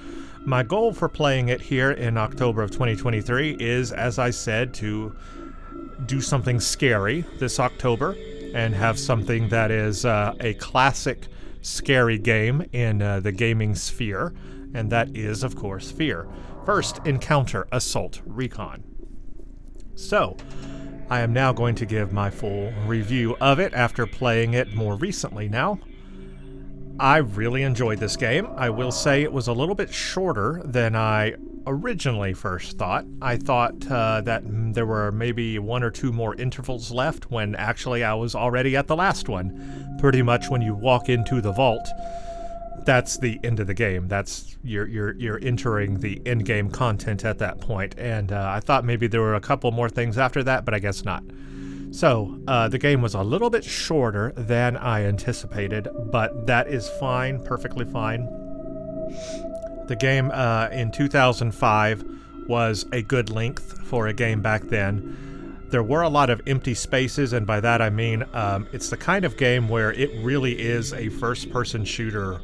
My goal for playing it here in October of 2023 is, as I said, to do something scary this October and have something that is a classic scary game in the gaming sphere, and that is, of course, F.E.A.R. First, Encounter Assault Recon. So, I am now going to give my full review of it after playing it more recently now. I really enjoyed this game. I will say it was a little bit shorter than I originally first thought. I thought that there were maybe 1 or 2 more intervals left, when actually I was already at the last one. Pretty much when you walk into the vault, that's the end of the game. That's you're entering the end game content at that point. And I thought maybe there were a couple more things after that, but I guess not. So, the game was a little bit shorter than I anticipated, but that is fine, perfectly fine. The game in 2005 was a good length for a game back then. There were a lot of empty spaces, and by that I mean it's the kind of game where it really is a first-person shooter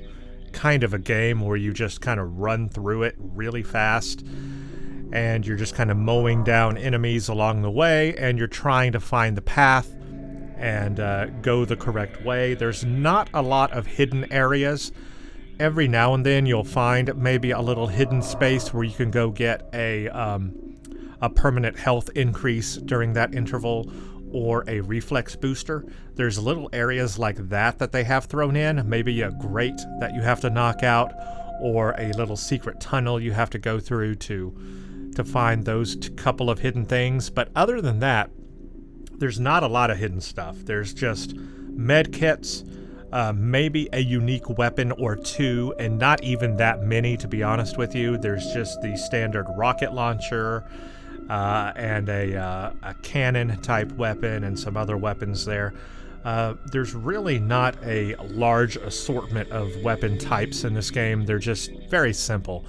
kind of a game where you just kind of run through it really fast. And you're just kind of mowing down enemies along the way, and you're trying to find the path and go the correct way. There's not a lot of hidden areas. Every now and then you'll find maybe a little hidden space where you can go get a permanent health increase during that interval, or a reflex booster. There's little areas like that they have thrown in, maybe a grate that you have to knock out, or a little secret tunnel you have to go through to find those couple of hidden things. But other than that, there's not a lot of hidden stuff. There's just med kits, maybe a unique weapon or 2, and not even that many, to be honest with you. There's just the standard rocket launcher and a cannon type weapon and some other weapons there. There's really not a large assortment of weapon types in this game. They're just very simple.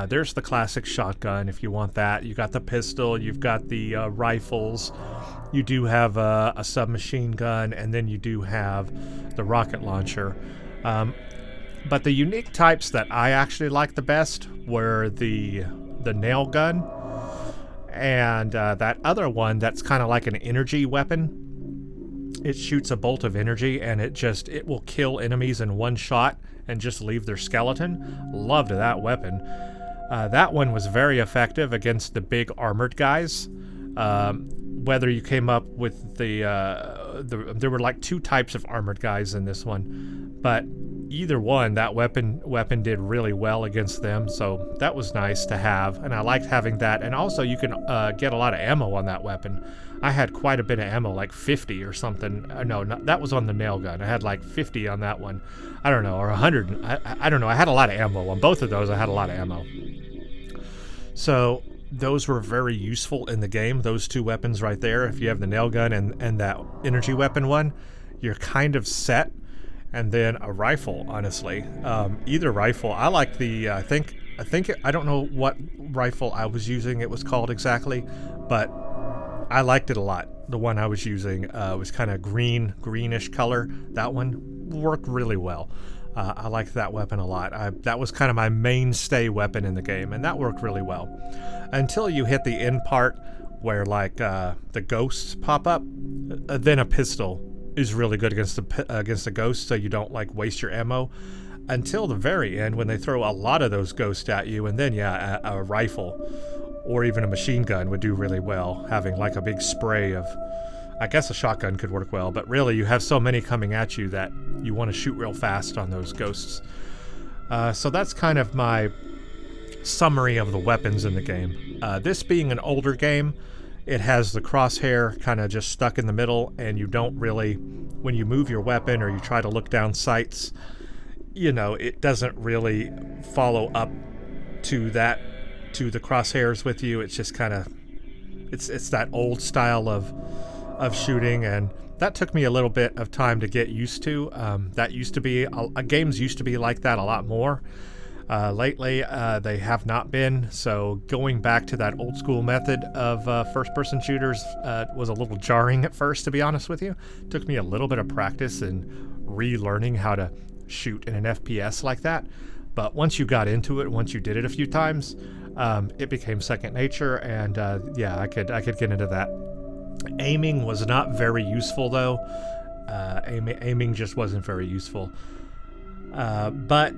There's the classic shotgun if you want that. You got the pistol, you've got the rifles, you do have a submachine gun, and then you do have the rocket launcher. But the unique types that I actually liked the best were the nail gun, and that other one that's kind of like an energy weapon. It shoots a bolt of energy, and it will kill enemies in one shot and just leave their skeleton. Loved that weapon. That one was very effective against the big armored guys. Whether you came up with there were like 2 types of armored guys in this one, but either one, that weapon did really well against them. So that was nice to have, and I liked having that. And also, you can get a lot of ammo on that weapon. I had quite a bit of ammo, like 50 or something. No, that was on the nail gun. I had like 50 on that one. I don't know, or 100. I don't know. I had a lot of ammo on both of those. I had a lot of ammo. So those were very useful in the game, those 2 weapons right there. If you have the nail gun and that energy weapon one, you're kind of set. And then a rifle, honestly. Either rifle. I like the, I think I don't know what rifle I was using it was called exactly, but I liked it a lot. The one I was using was kind of greenish color. That one worked really well. I liked that weapon a lot. That was kind of my mainstay weapon in the game, and that worked really well. Until you hit the end part where like the ghosts pop up, then a pistol is really good against the ghosts, so you don't like waste your ammo. Until the very end when they throw a lot of those ghosts at you, and then a rifle or even a machine gun would do really well, having like a big spray of, I guess a shotgun could work well, but really you have so many coming at you that you want to shoot real fast on those ghosts. So that's kind of my summary of the weapons in the game. This being an older game, it has the crosshair kind of just stuck in the middle, and you don't really, when you move your weapon or you try to look down sights, it doesn't really follow up to the crosshairs with you. It's just kind of, it's that old style of shooting, and that took me a little bit of time to get used to. That used to be, games used to be like that a lot more. Lately, they have not been, so going back to that old school method of first-person shooters was a little jarring at first, to be honest with you. It took me a little bit of practice in relearning how to shoot in an FPS like that, but once you got into it, once you did it a few times, it became second nature, and I could get into that. Aiming was not very useful, though. Aiming just wasn't very useful. But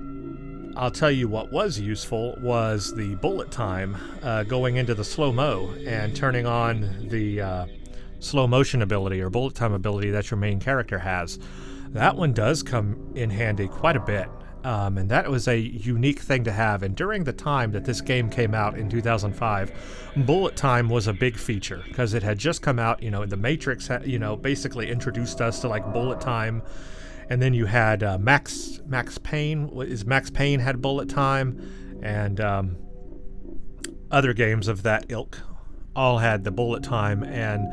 I'll tell you what was useful was the bullet time, going into the slow-mo and turning on the slow motion ability or bullet time ability that your main character has. That one does come in handy quite a bit. And that was a unique thing to have. And during the time that this game came out in 2005, bullet time was a big feature because it had just come out. The Matrix had, basically introduced us to like bullet time. And then you had Max Payne. Max Payne had bullet time, and other games of that ilk all had the bullet time, and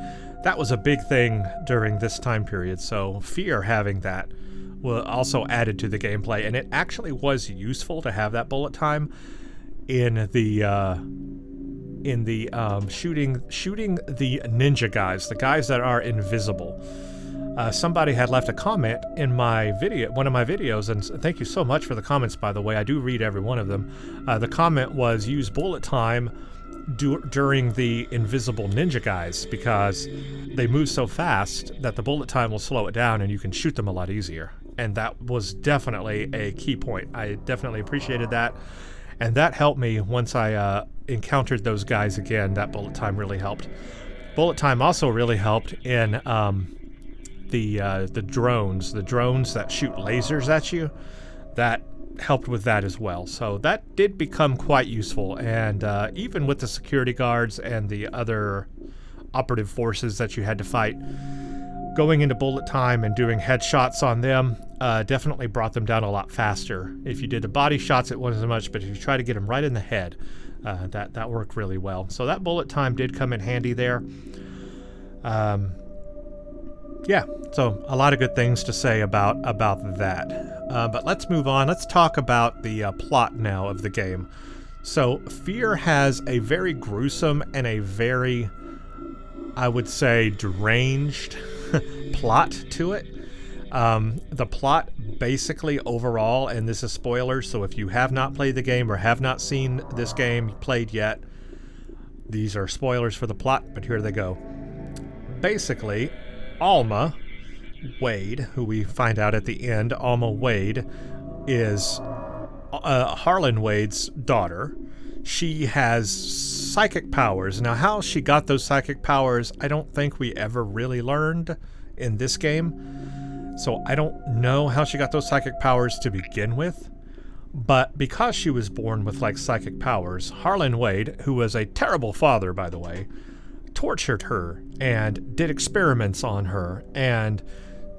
that was a big thing during this time period. So F.E.A.R having that also added to the gameplay, and it actually was useful to have that bullet time in the shooting the ninja guys, the guys that are invisible. Somebody had left a comment in my video, one of my videos, and thank you so much for the comments, by the way. I do read every one of them. The comment was, use bullet time during the invisible ninja guys because they move so fast that the bullet time will slow it down and you can shoot them a lot easier. And that was definitely a key point. I definitely appreciated that. And that helped me once I encountered those guys again. That bullet time really helped. Bullet time also really helped in the drones that shoot lasers at you. That helped with that as well. So that did become quite useful. And even with the security guards and the other operative forces that you had to fight, going into bullet time and doing headshots on them definitely brought them down a lot faster. If you did the body shots, it wasn't as much, but if you try to get them right in the head, that worked really well. So that bullet time did come in handy there. Yeah, so a lot of good things to say about that. But let's move on. Let's talk about the plot now of the game. So F.E.A.R has a very gruesome and a very, I would say, deranged plot to it. The plot basically overall, and this is spoilers, so if you have not played the game or have not seen this game played yet, these are spoilers for the plot, but here they go. Basically, Alma Wade, who we find out at the end, Alma Wade is Harlan Wade's daughter. She has psychic powers. Now, how she got those psychic powers, I don't think we ever really learned in this game. So I don't know how she got those psychic powers to begin with. But because she was born with, like, psychic powers, Harlan Wade, who was a terrible father, by the way, tortured her and did experiments on her and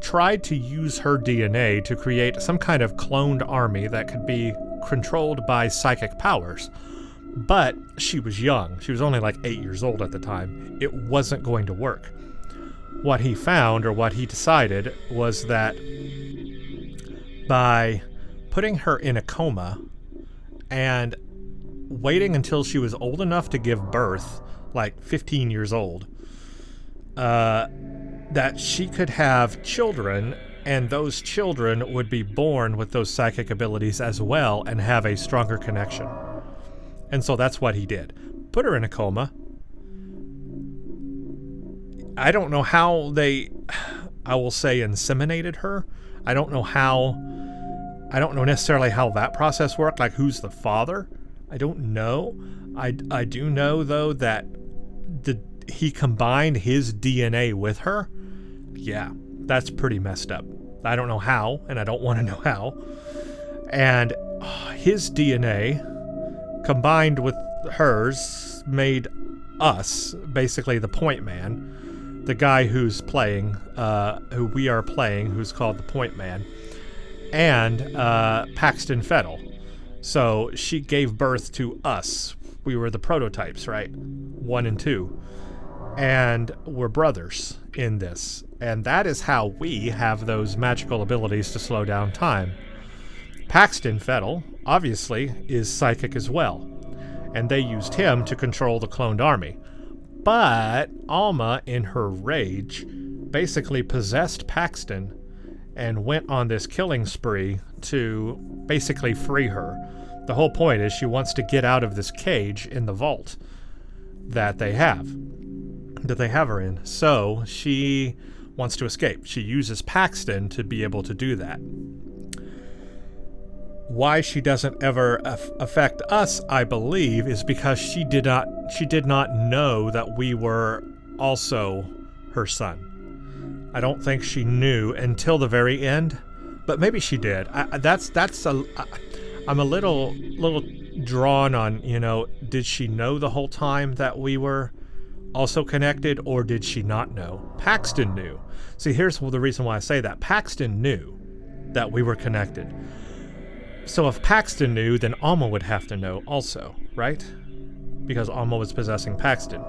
tried to use her DNA to create some kind of cloned army that could be controlled by psychic powers. But she was young. She was only like 8 years old at the time. It wasn't going to work. What he found, or what he decided, was that by putting her in a coma and waiting until she was old enough to give birth, like 15 years old, that she could have children, and those children would be born with those psychic abilities as well and have a stronger connection. And so that's what he did. Put her in a coma. I don't know how they, I will say, inseminated her. I don't know necessarily how that process worked, like who's the father. I don't know. I do know, though, that he combined his DNA with her. Yeah, that's pretty messed up. I don't know how, and I don't want to know how. And his DNA combined with hers made us, basically the Point Man, the guy who's playing, who we are playing, who's called the Point Man, and Paxton Fettel. So she gave birth to us. We were the prototypes, right? 1 and 2. And we're brothers in this. And that is how we have those magical abilities to slow down time. Paxton Fettel, obviously, is psychic as well. And they used him to control the cloned army. But Alma, in her rage, basically possessed Paxton and went on this killing spree to basically free her. The whole point is she wants to get out of this cage in the vault that they have her in. So she wants to escape. She uses Paxton to be able to do that. Why she doesn't ever affect us, I believe, is because she did not know that we were also her son. I don't think she knew until the very end, but maybe she did. I'm a little drawn on, did she know the whole time that we were also connected, or did she not know? Paxton knew. See, here's the reason why I say that. Paxton knew that we were connected. So if Paxton knew, then Alma would have to know also, right? Because Alma was possessing Paxton.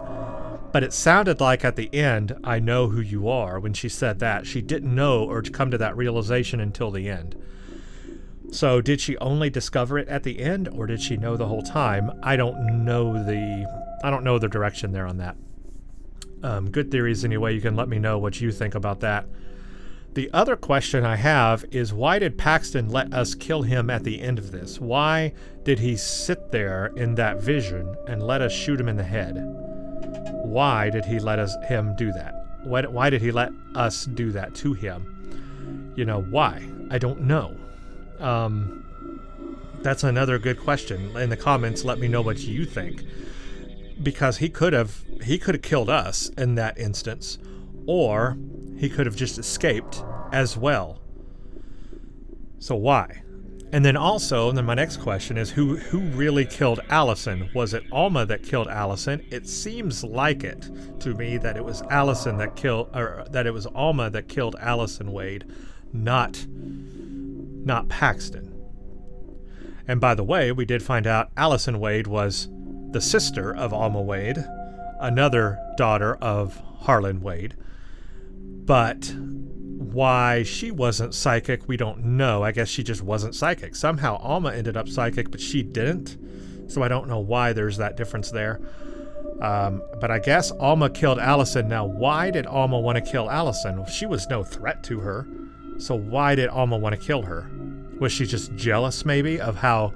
But it sounded like at the end, I know who you are, when she said that. She didn't know or come to that realization until the end. So did she only discover it at the end, or did she know the whole time? I don't know the direction there on that. Good theories anyway. You can let me know what you think about that. The other question I have is, why did Paxton let us kill him at the end of this? Why did he sit there in that vision and let us shoot him in the head? Why did he let him do that? Why did he let us do that to him? Why? I don't know. That's another good question. In the comments, let me know what you think. Because he could have killed us in that instance, or he could have just escaped as well. So why? And then my next question is, who really killed Allison? Was it Alma that killed Allison? It seems like it to me that it was Allison that killed, or that it was Alma that killed Allison Wade, not Paxton. And by the way, we did find out Allison Wade was the sister of Alma Wade, another daughter of Harlan Wade. But why she wasn't psychic, we don't know. I guess she just wasn't psychic. Somehow Alma ended up psychic, but she didn't. So I don't know why there's that difference there. But I guess Alma killed Allison. Now, why did Alma want to kill Allison? She was no threat to her. So why did Alma want to kill her? Was she just jealous, maybe, of how...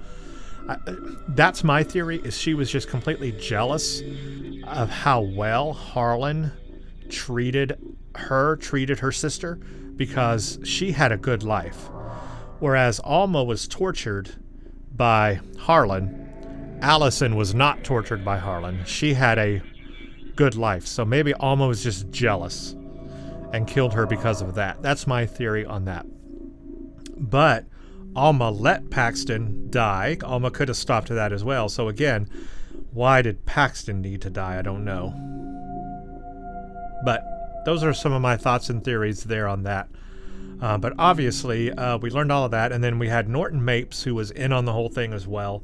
that's my theory, is she was just completely jealous of how well Harlan treated her sister, because she had a good life. Whereas Alma was tortured by Harlan, Allison was not tortured by Harlan. She had a good life. So maybe Alma was just jealous and killed her because of that. That's my theory on that. But Alma let Paxton die. Alma could have stopped that as well. So again, why did Paxton need to die? I don't know. But those are some of my thoughts and theories there on that. But obviously, we learned all of that. And then we had Norton Mapes, who was in on the whole thing as well.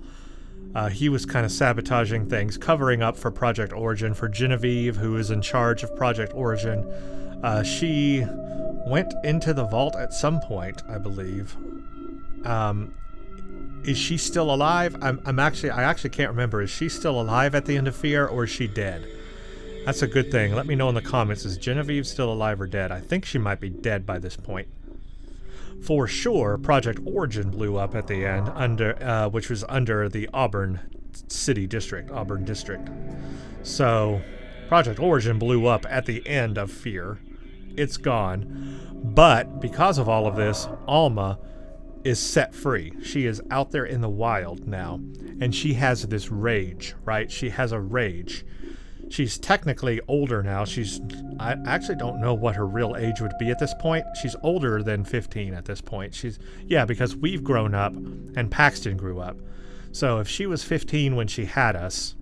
He was kind of sabotaging things, covering up for Project Origin, for Genevieve, who is in charge of Project Origin. She went into the vault at some point, I believe. Is she still alive? I actually can't remember. Is she still alive at the end of F.E.A.R, or is she dead? That's a good thing. Let me know in the comments. Is Genevieve still alive or dead? I think she might be dead by this point. For sure, Project Origin blew up at the end, which was under the Auburn District. So, Project Origin blew up at the end of F.E.A.R. It's gone. But, because of all of this, Alma is set free. She is out there in the wild now. And she has this rage, right? She has a rage. She's technically older now. I actually don't know what her real age would be at this point. She's older than 15 at this point. Because we've grown up and Paxton grew up. So if she was 15 when she had us,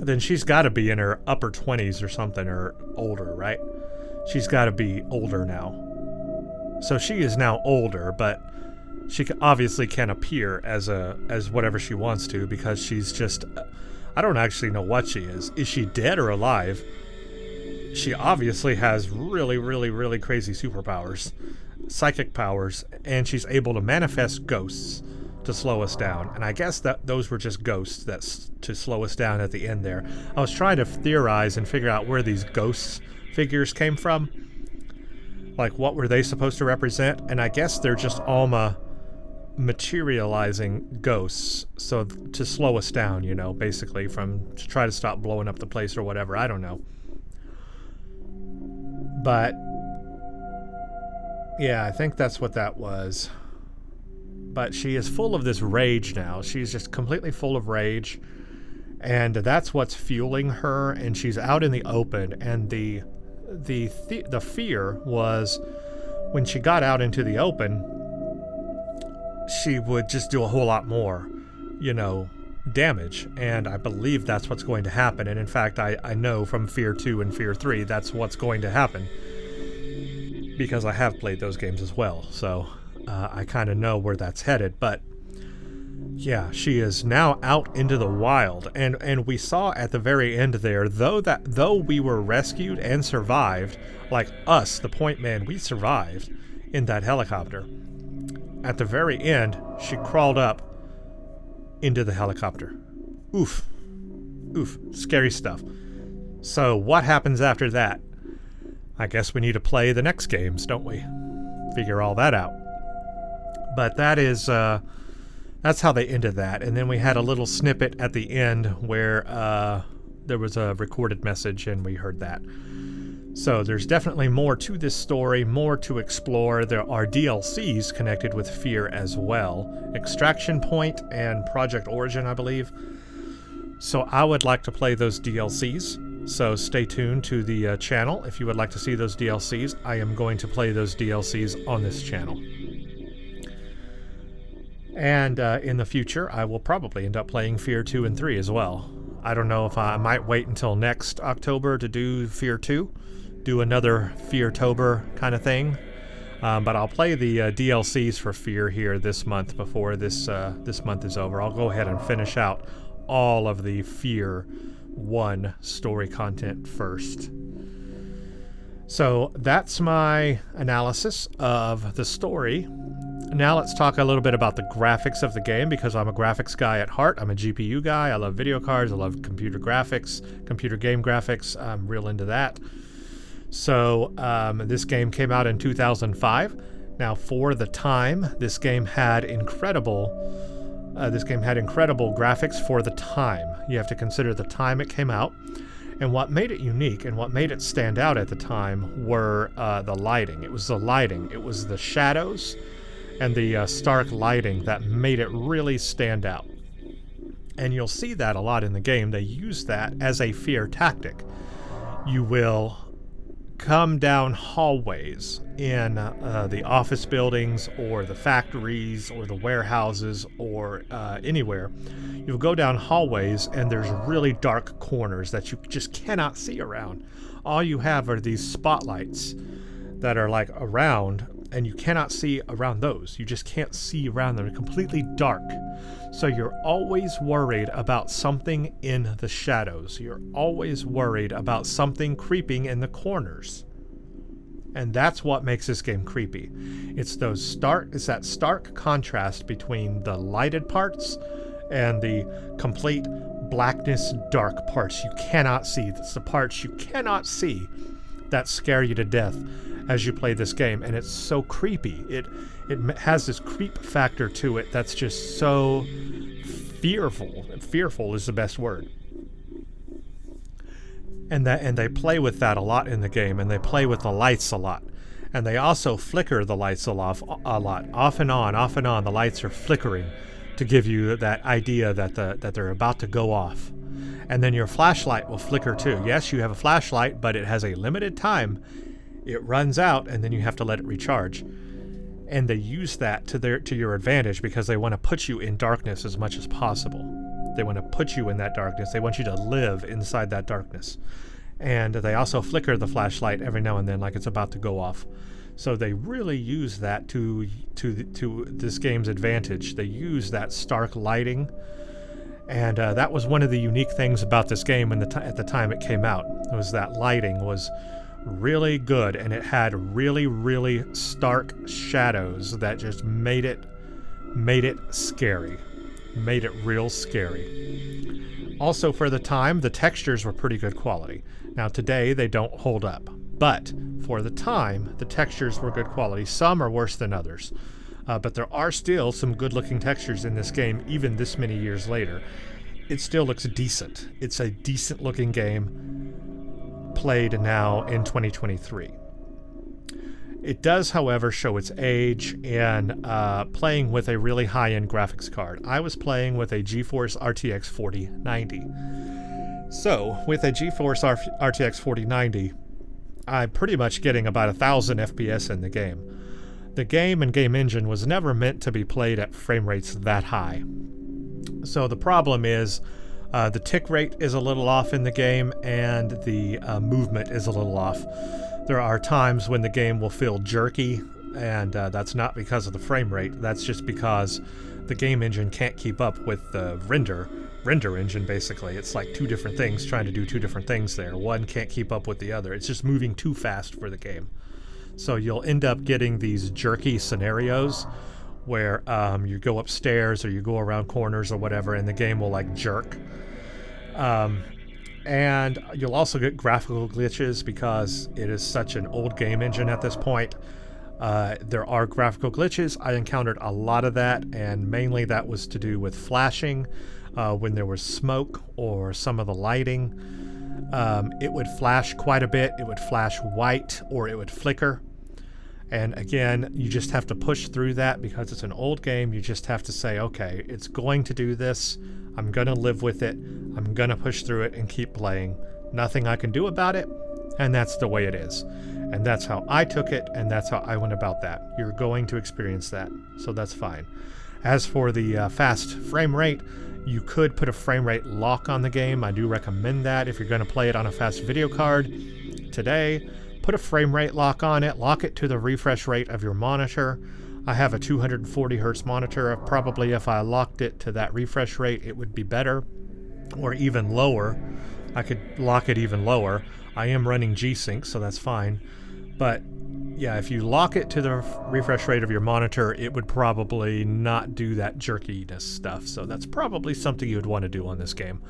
then she's got to be in her upper 20s or something, or older, right? She's got to be older now. So she is now older, but she obviously can appear as whatever she wants to, because she's just... I don't actually know what she is. Is she dead or alive? She obviously has really, really, really crazy superpowers, psychic powers, and she's able to manifest ghosts to slow us down. And I guess that those were just ghosts to slow us down at the end there. I was trying to theorize and figure out where these ghost figures came from. Like, what were they supposed to represent? And I guess they're just Alma materializing ghosts, so to slow us down, basically, to try to stop blowing up the place or whatever. I don't know. But yeah, I think that's what that was. But she is full of this rage now. She's just completely full of rage, And that's what's fueling her, and she's out in the open, and the fear was when she got out into the open, she would just do a whole lot more, damage. And I believe that's what's going to happen. And in fact, I know from F.E.A.R 2 and F.E.A.R 3 that's what's going to happen, because I have played those games as well. So I kind of know where that's headed. But yeah, she is now out into the wild, and we saw at the very end there, though we were rescued and survived, like us, the point man, we survived in that helicopter. At the very end, she crawled up into the helicopter. Oof, scary stuff. So what happens after that? I guess we need to play the next games, don't we? Figure all that out. But that is that's how they ended that. And then we had a little snippet at the end where there was a recorded message, and we heard that. So there's definitely more to this story, more to explore. There are DLCs connected with F.E.A.R as well. Extraction Point and Project Origin, I believe. So I would like to play those DLCs. So stay tuned to the channel if you would like to see those DLCs. I am going to play those DLCs on this channel. And in the future, I will probably end up playing F.E.A.R 2 and 3 as well. I don't know if I might wait until next October to do F.E.A.R 2, do another F.E.A.R tober kind of thing. But I'll play the DLCs for F.E.A.R here this month before this month is over. I'll go ahead and finish out all of the F.E.A.R 1 story content first. So that's my analysis of the story. Now let's talk a little bit about the graphics of the game, because I'm a graphics guy at heart. I'm a GPU guy. I love video cards. I love computer graphics, computer game graphics. I'm real into that. So this game came out in 2005. Now, for the time, this game had incredible graphics for the time. You have to consider the time it came out. And what made it unique and what made it stand out at the time were the lighting. It was the lighting. It was the shadows and the stark lighting that made it really stand out. And you'll see that a lot in the game. They use that as a F.E.A.R tactic. You will come down hallways in the office buildings or the factories or the warehouses or anywhere. You'll go down hallways and there's really dark corners that you just cannot see around. All you have are these spotlights that are like around, and you cannot see around those. You just can't see around them. They're completely dark. So you're always worried about something in the shadows. You're always worried about something creeping in the corners. And that's what makes this game creepy. It's that stark contrast between the lighted parts and the complete blackness, dark parts you cannot see. It's the parts you cannot see that scare you to death as you play this game, and it's so creepy. It has this creep factor to it that's just so fearful. Fearful is the best word. And they play with that a lot in the game, and they play with the lights a lot. And they also flicker the lights a lot. Off and on, the lights are flickering to give you that idea that they're about to go off. And then your flashlight will flicker too. Yes, you have a flashlight, but it has a limited time. It runs out, and then you have to let it recharge. And they use that to your advantage, because they want to put you in darkness as much as possible. They want to put you in that darkness. They want you to live inside that darkness. And they also flicker the flashlight every now and then, like it's about to go off. So they really use that to this game's advantage. They use that stark lighting. And that was one of the unique things about this game at the time it came out. It was that lighting was really good, and it had really, really stark shadows that just made it scary. Made it real scary. Also, for the time, the textures were pretty good quality. Now today they don't hold up, but for the time, the textures were good quality. Some are worse than others. But there are still some good-looking textures in this game, even this many years later. It still looks decent. It's a decent-looking game played now in 2023. It does, however, show its age and playing with a really high-end graphics card. I was playing with a GeForce RTX 4090. So, with a GeForce RTX 4090, I'm pretty much getting about 1,000 FPS in the game. The game and game engine was never meant to be played at frame rates that high. So the problem is the tick rate is a little off in the game, and the movement is a little off. There are times when the game will feel jerky, and that's not because of the frame rate. That's just because the game engine can't keep up with the render engine, basically. It's like two different things trying to do two different things there. One can't keep up with the other. It's just moving too fast for the game. So you'll end up getting these jerky scenarios where you go upstairs or you go around corners or whatever, and the game will like jerk. And you'll also get graphical glitches because it is such an old game engine at this point. There are graphical glitches. I encountered a lot of that, and mainly that was to do with flashing. When there was smoke or some of the lighting, it would flash quite a bit. It would flash white or it would flicker. And again, you just have to push through that because it's an old game. You just have to say, okay, it's going to do this. I'm going to live with it. I'm going to push through it and keep playing. Nothing I can do about it. And that's the way it is. And that's how I took it, and that's how I went about that. You're going to experience that, so that's fine. As for the fast frame rate, you could put a frame rate lock on the game. I do recommend that if you're going to play it on a fast video card today. Put a frame rate lock on it. Lock it to the refresh rate of your monitor. I have a 240 hertz monitor. Probably if I locked it to that refresh rate, it would be better, or even lower. I could lock it even lower. I am running G-Sync, so that's fine. But yeah, if you lock it to the refresh rate of your monitor, it would probably not do that jerkiness stuff. So that's probably something you would want to do on this game.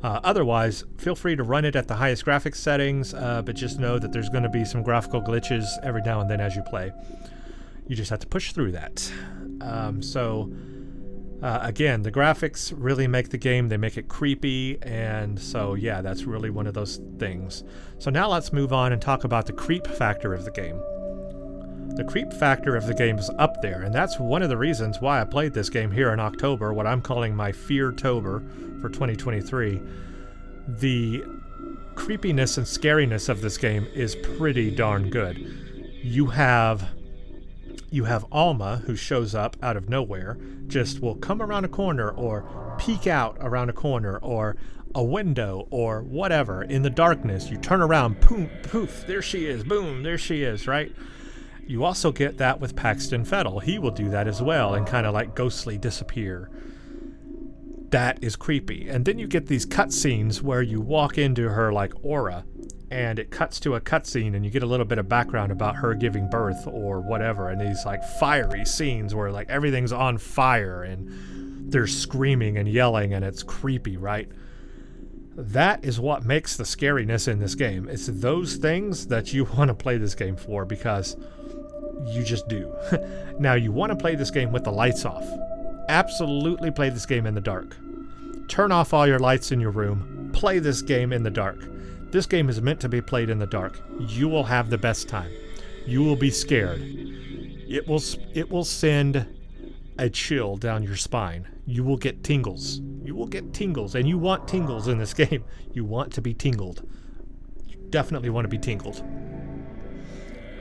Otherwise, feel free to run it at the highest graphics settings, but just know that there's going to be some graphical glitches every now and then as you play. You just have to push through that. Again, the graphics really make the game. They make it creepy, and so yeah, that's really one of those things. So now let's move on and talk about the creep factor of the game. The creep factor of the game is up there, and that's one of the reasons why I played this game here in October, what I'm calling my F.E.A.R.tober for 2023. The creepiness and scariness of this game is pretty darn good. You have Alma, who shows up out of nowhere, just will come around a corner or peek out around a corner or a window or whatever in the darkness. You turn around, boom, poof, there she is, boom, there she is, right? You also get that with Paxton Fettel. He will do that as well and kind of like ghostly disappear. That is creepy. And then you get these cutscenes where you walk into her like aura, and it cuts to a cutscene and you get a little bit of background about her giving birth or whatever, and these like fiery scenes where like everything's on fire and they're screaming and yelling and it's creepy, right? That is what makes the scariness in this game. It's those things that you want to play this game for, because you just do. Now, you want to play this game with the lights off. Absolutely play this game in the dark. Turn off all your lights in your room. Play this game in the dark. This game is meant to be played in the dark. You will have the best time. You will be scared. It will send a chill down your spine. You will get tingles. You will get tingles, and you want tingles in this game. You want to be tingled. You definitely want to be tingled.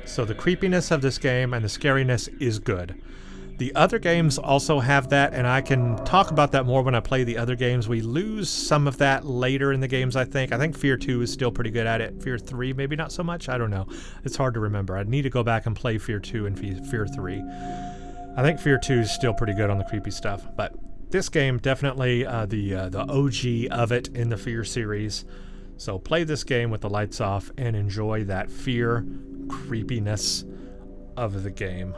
So the creepiness of this game and the scariness is good. The other games also have that, and I can talk about that more when I play the other games. We lose some of that later in the games, I think. I think F.E.A.R. 2 is still pretty good at it. F.E.A.R. 3, maybe not so much. I don't know. It's hard to remember. I'd need to go back and play F.E.A.R. 2 and F.E.A.R. 3. I think F.E.A.R. 2 is still pretty good on the creepy stuff, but this game definitely the OG of it in the F.E.A.R. series. So play this game with the lights off and enjoy that F.E.A.R. creepiness of the game.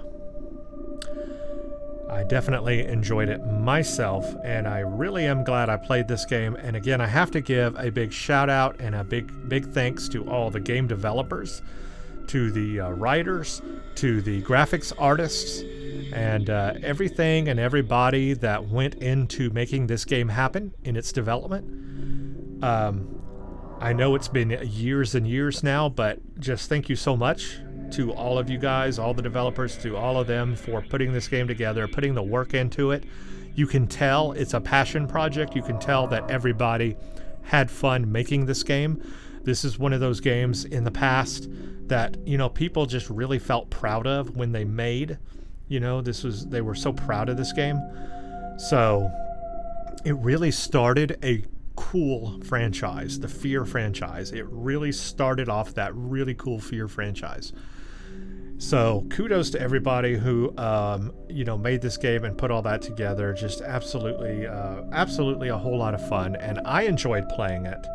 I definitely enjoyed it myself, and I really am glad I played this game. And again, I have to give a big shout out and a big thanks to all the game developers, to the writers, to the graphics artists, and everything and everybody that went into making this game happen in its development. I know it's been years and years now, but just thank you so much to all of you guys, all the developers, to all of them for putting this game together, putting the work into it. You can tell it's a passion project. You can tell that everybody had fun making this game. This is one of those games in the past that, you know, people just really felt proud of when they made. You know, they were so proud of this game. So it really started a cool franchise, the F.E.A.R franchise. It really started off that really cool F.E.A.R franchise. So kudos to everybody who, you know, made this game and put all that together. Just absolutely a whole lot of fun. And I enjoyed playing it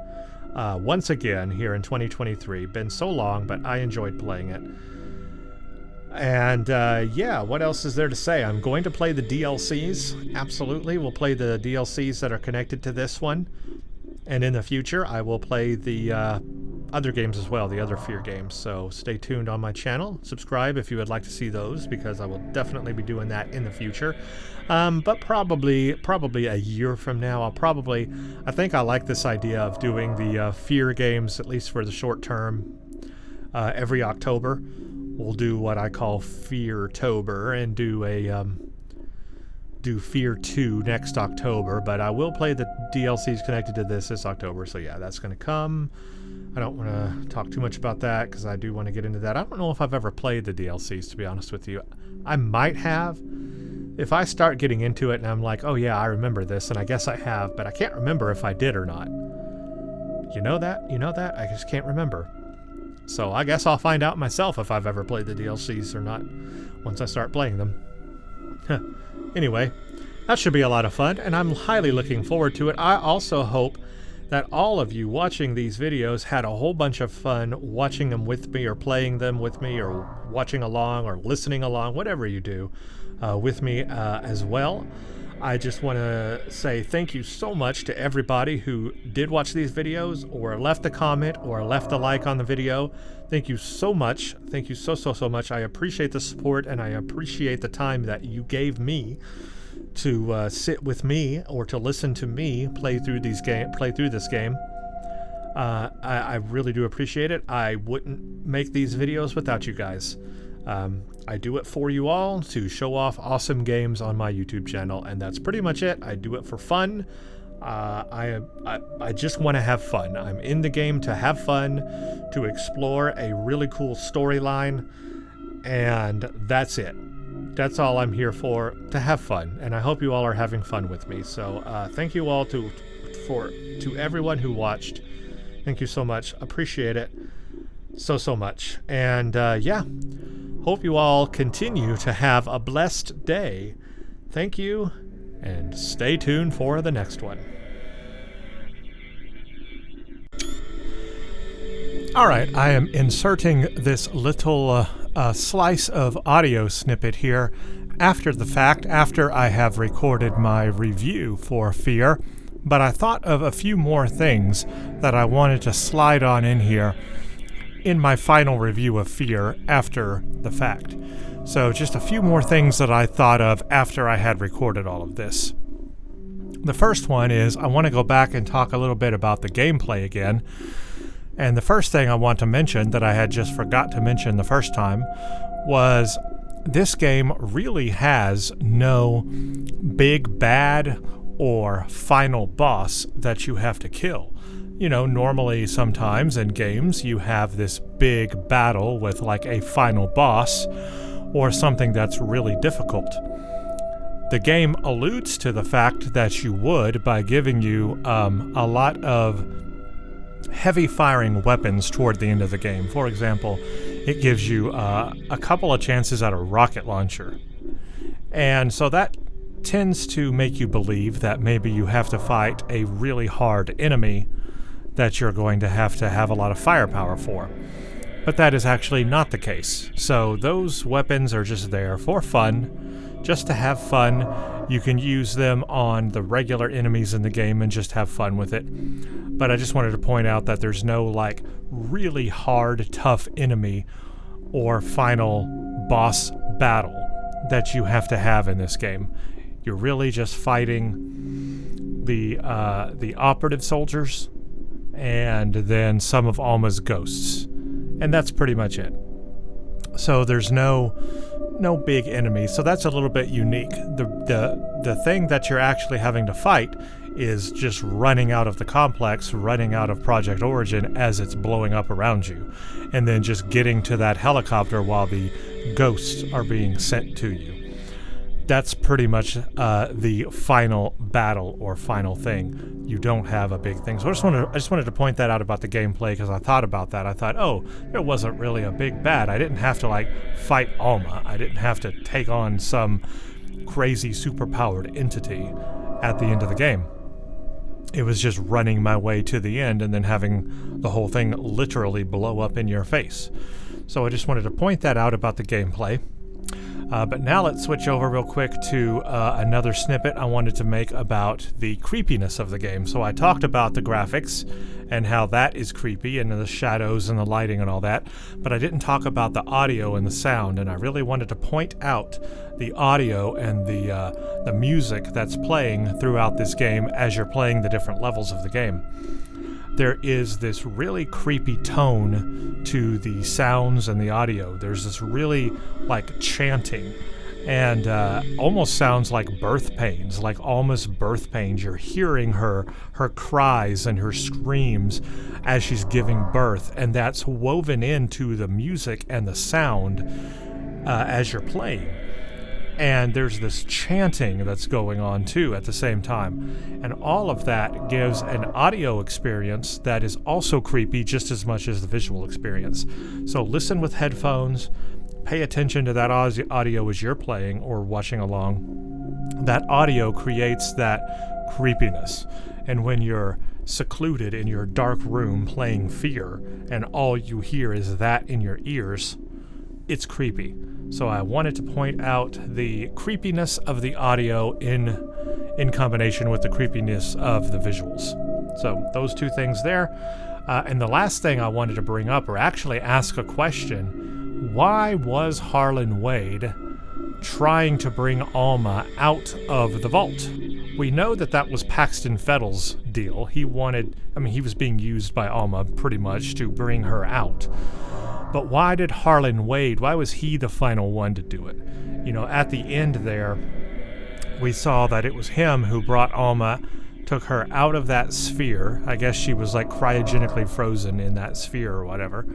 once again here in 2023. Been so long, but I enjoyed playing it. And yeah, what else is there to say? I'm going to play the DLCs. Absolutely. We'll play the DLCs that are connected to this one. And in the future, I will play the other games as well, the other F.E.A.R games. So stay tuned on my channel. Subscribe if you would like to see those, because I will definitely be doing that in the future. But probably a year from now, I think I like this idea of doing the F.E.A.R games, at least for the short term, every October. We'll do what I call F.E.A.R Tober and do a do F.E.A.R 2 next October, but I will play the DLCs connected to this October. So yeah, that's going to come. I don't want to talk too much about that because I do want to get into that. I don't know if I've ever played the DLCs, to be honest with you. I might have. If I start getting into it and I'm like, oh yeah, I remember this, and I guess I have, but I can't remember if I did or not. You know that? You know that? I just can't remember. So I guess I'll find out myself if I've ever played the DLCs or not once I start playing them. Anyway, that should be a lot of fun, and I'm highly looking forward to it. I also hope that all of you watching these videos had a whole bunch of fun watching them with me, or playing them with me, or watching along, or listening along, whatever you do with me as well. I just want to say thank you so much to everybody who did watch these videos, or left a comment, or left a like on the video. Thank you so much. Thank you so much. I appreciate the support, and I appreciate the time that you gave me to sit with me, or to listen to me play through this game. I really do appreciate it. I wouldn't make these videos without you guys. I do it for you all to show off awesome games on my YouTube channel, and that's pretty much it. I do it for fun. I just want to have fun. I'm in the game to have fun, to explore a really cool storyline, and that's it. That's all I'm here for, to have fun, and I hope you all are having fun with me. So thank you all to everyone who watched. Thank you so much. Appreciate it so much. And yeah, hope you all continue to have a blessed day. Thank you, and stay tuned for the next one. Alright, I am inserting this little slice of audio snippet here after the fact, after I have recorded my review for F.E.A.R, but I thought of a few more things that I wanted to slide on in here in my final review of F.E.A.R after the fact. So just a few more things that I thought of after I had recorded all of this. The first one is I want to go back and talk a little bit about the gameplay again. And the first thing I want to mention that I had just forgot to mention the first time was this game really has no big bad or final boss that you have to kill. You know, normally sometimes in games you have this big battle with like a final boss or something that's really difficult. The game alludes to the fact that you would by giving you a lot of heavy firing weapons toward the end of the game. For example, it gives you a couple of chances at a rocket launcher. And so that tends to make you believe that maybe you have to fight a really hard enemy that you're going to have a lot of firepower for. But that is actually not the case. So those weapons are just there for fun, just to have fun. You can use them on the regular enemies in the game and just have fun with it. But I just wanted to point out that there's no like really hard, tough enemy or final boss battle that you have to have in this game. You're really just fighting the operative soldiers and then some of Alma's ghosts. And that's pretty much it. So there's no big enemies. So that's a little bit unique. The thing that you're actually having to fight is just running out of the complex, running out of Project Origin as it's blowing up around you, and then just getting to that helicopter while the ghosts are being sent to you. That's pretty much the final battle or final thing. You don't have a big thing. So I just wanted to point that out about the gameplay, because I thought about that. I thought, oh, there wasn't really a big bad. I didn't have to like fight Alma. I didn't have to take on some crazy superpowered entity at the end of the game. It was just running my way to the end and then having the whole thing literally blow up in your face. So I just wanted to point that out about the gameplay. But now let's switch over real quick to another snippet I wanted to make about the creepiness of the game. So I talked about the graphics and how that is creepy, and the shadows and the lighting and all that, but I didn't talk about the audio and the sound, and I really wanted to point out the audio and the music that's playing throughout this game as you're playing the different levels of the game. There is this really creepy tone to the sounds and the audio. There's this really like chanting, and almost sounds like birth pains, like Alma's birth pains. You're hearing her cries and her screams as she's giving birth, and that's woven into the music and the sound as you're playing. And there's this chanting that's going on too at the same time. And all of that gives an audio experience that is also creepy just as much as the visual experience. So listen with headphones, pay attention to that audio as you're playing or watching along. That audio creates that creepiness. And when you're secluded in your dark room playing F.E.A.R. and all you hear is that in your ears, it's creepy. So I wanted to point out the creepiness of the audio in combination with the creepiness of the visuals. So those two things there. And the last thing I wanted to bring up, or actually ask a question, why was Harlan Wade trying to bring Alma out of the vault? We know that was Paxton Fettel's deal. He was being used by Alma pretty much to bring her out. But why did Harlan Wade, why was he the final one to do it? You know, at the end there, we saw that it was him who brought Alma, took her out of that sphere. I guess she was like cryogenically frozen in that sphere or whatever.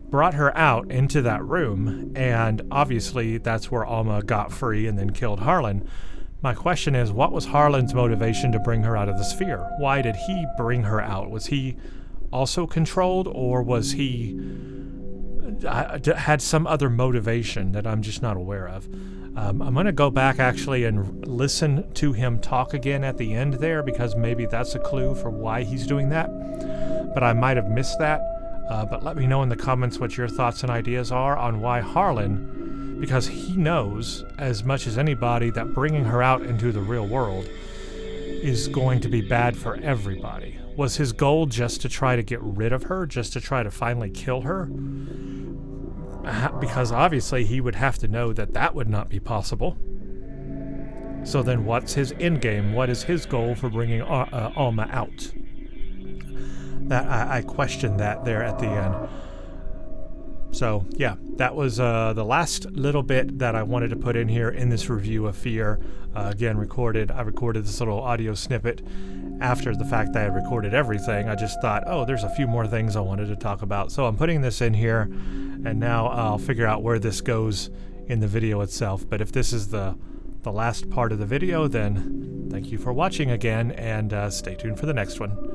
Brought her out into that room, and obviously that's where Alma got free and then killed Harlan. My question is, what was Harlan's motivation to bring her out of the sphere? Why did he bring her out? Was he also controlled, or was he had some other motivation that I'm just not aware of? I'm going to go back actually and listen to him talk again at the end there, because maybe that's a clue for why he's doing that, but I might have missed that. But let me know in the comments what your thoughts and ideas are on why Harlan, because he knows as much as anybody that bringing her out into the real world is going to be bad for everybody. Was his goal just to try to get rid of her, just to try to finally kill her? Because obviously he would have to know that would not be possible. So then what's his end game? What is his goal for bringing Alma out? That I questioned that there at the end. So yeah, that was the last little bit that I wanted to put in here in this review of F.E.A.R. Again, I recorded this little audio snippet after the fact that I had recorded everything. I just thought, oh, there's a few more things I wanted to talk about. So I'm putting this in here, and now I'll figure out where this goes in the video itself. But if this is the last part of the video, then thank you for watching again, and stay tuned for the next one.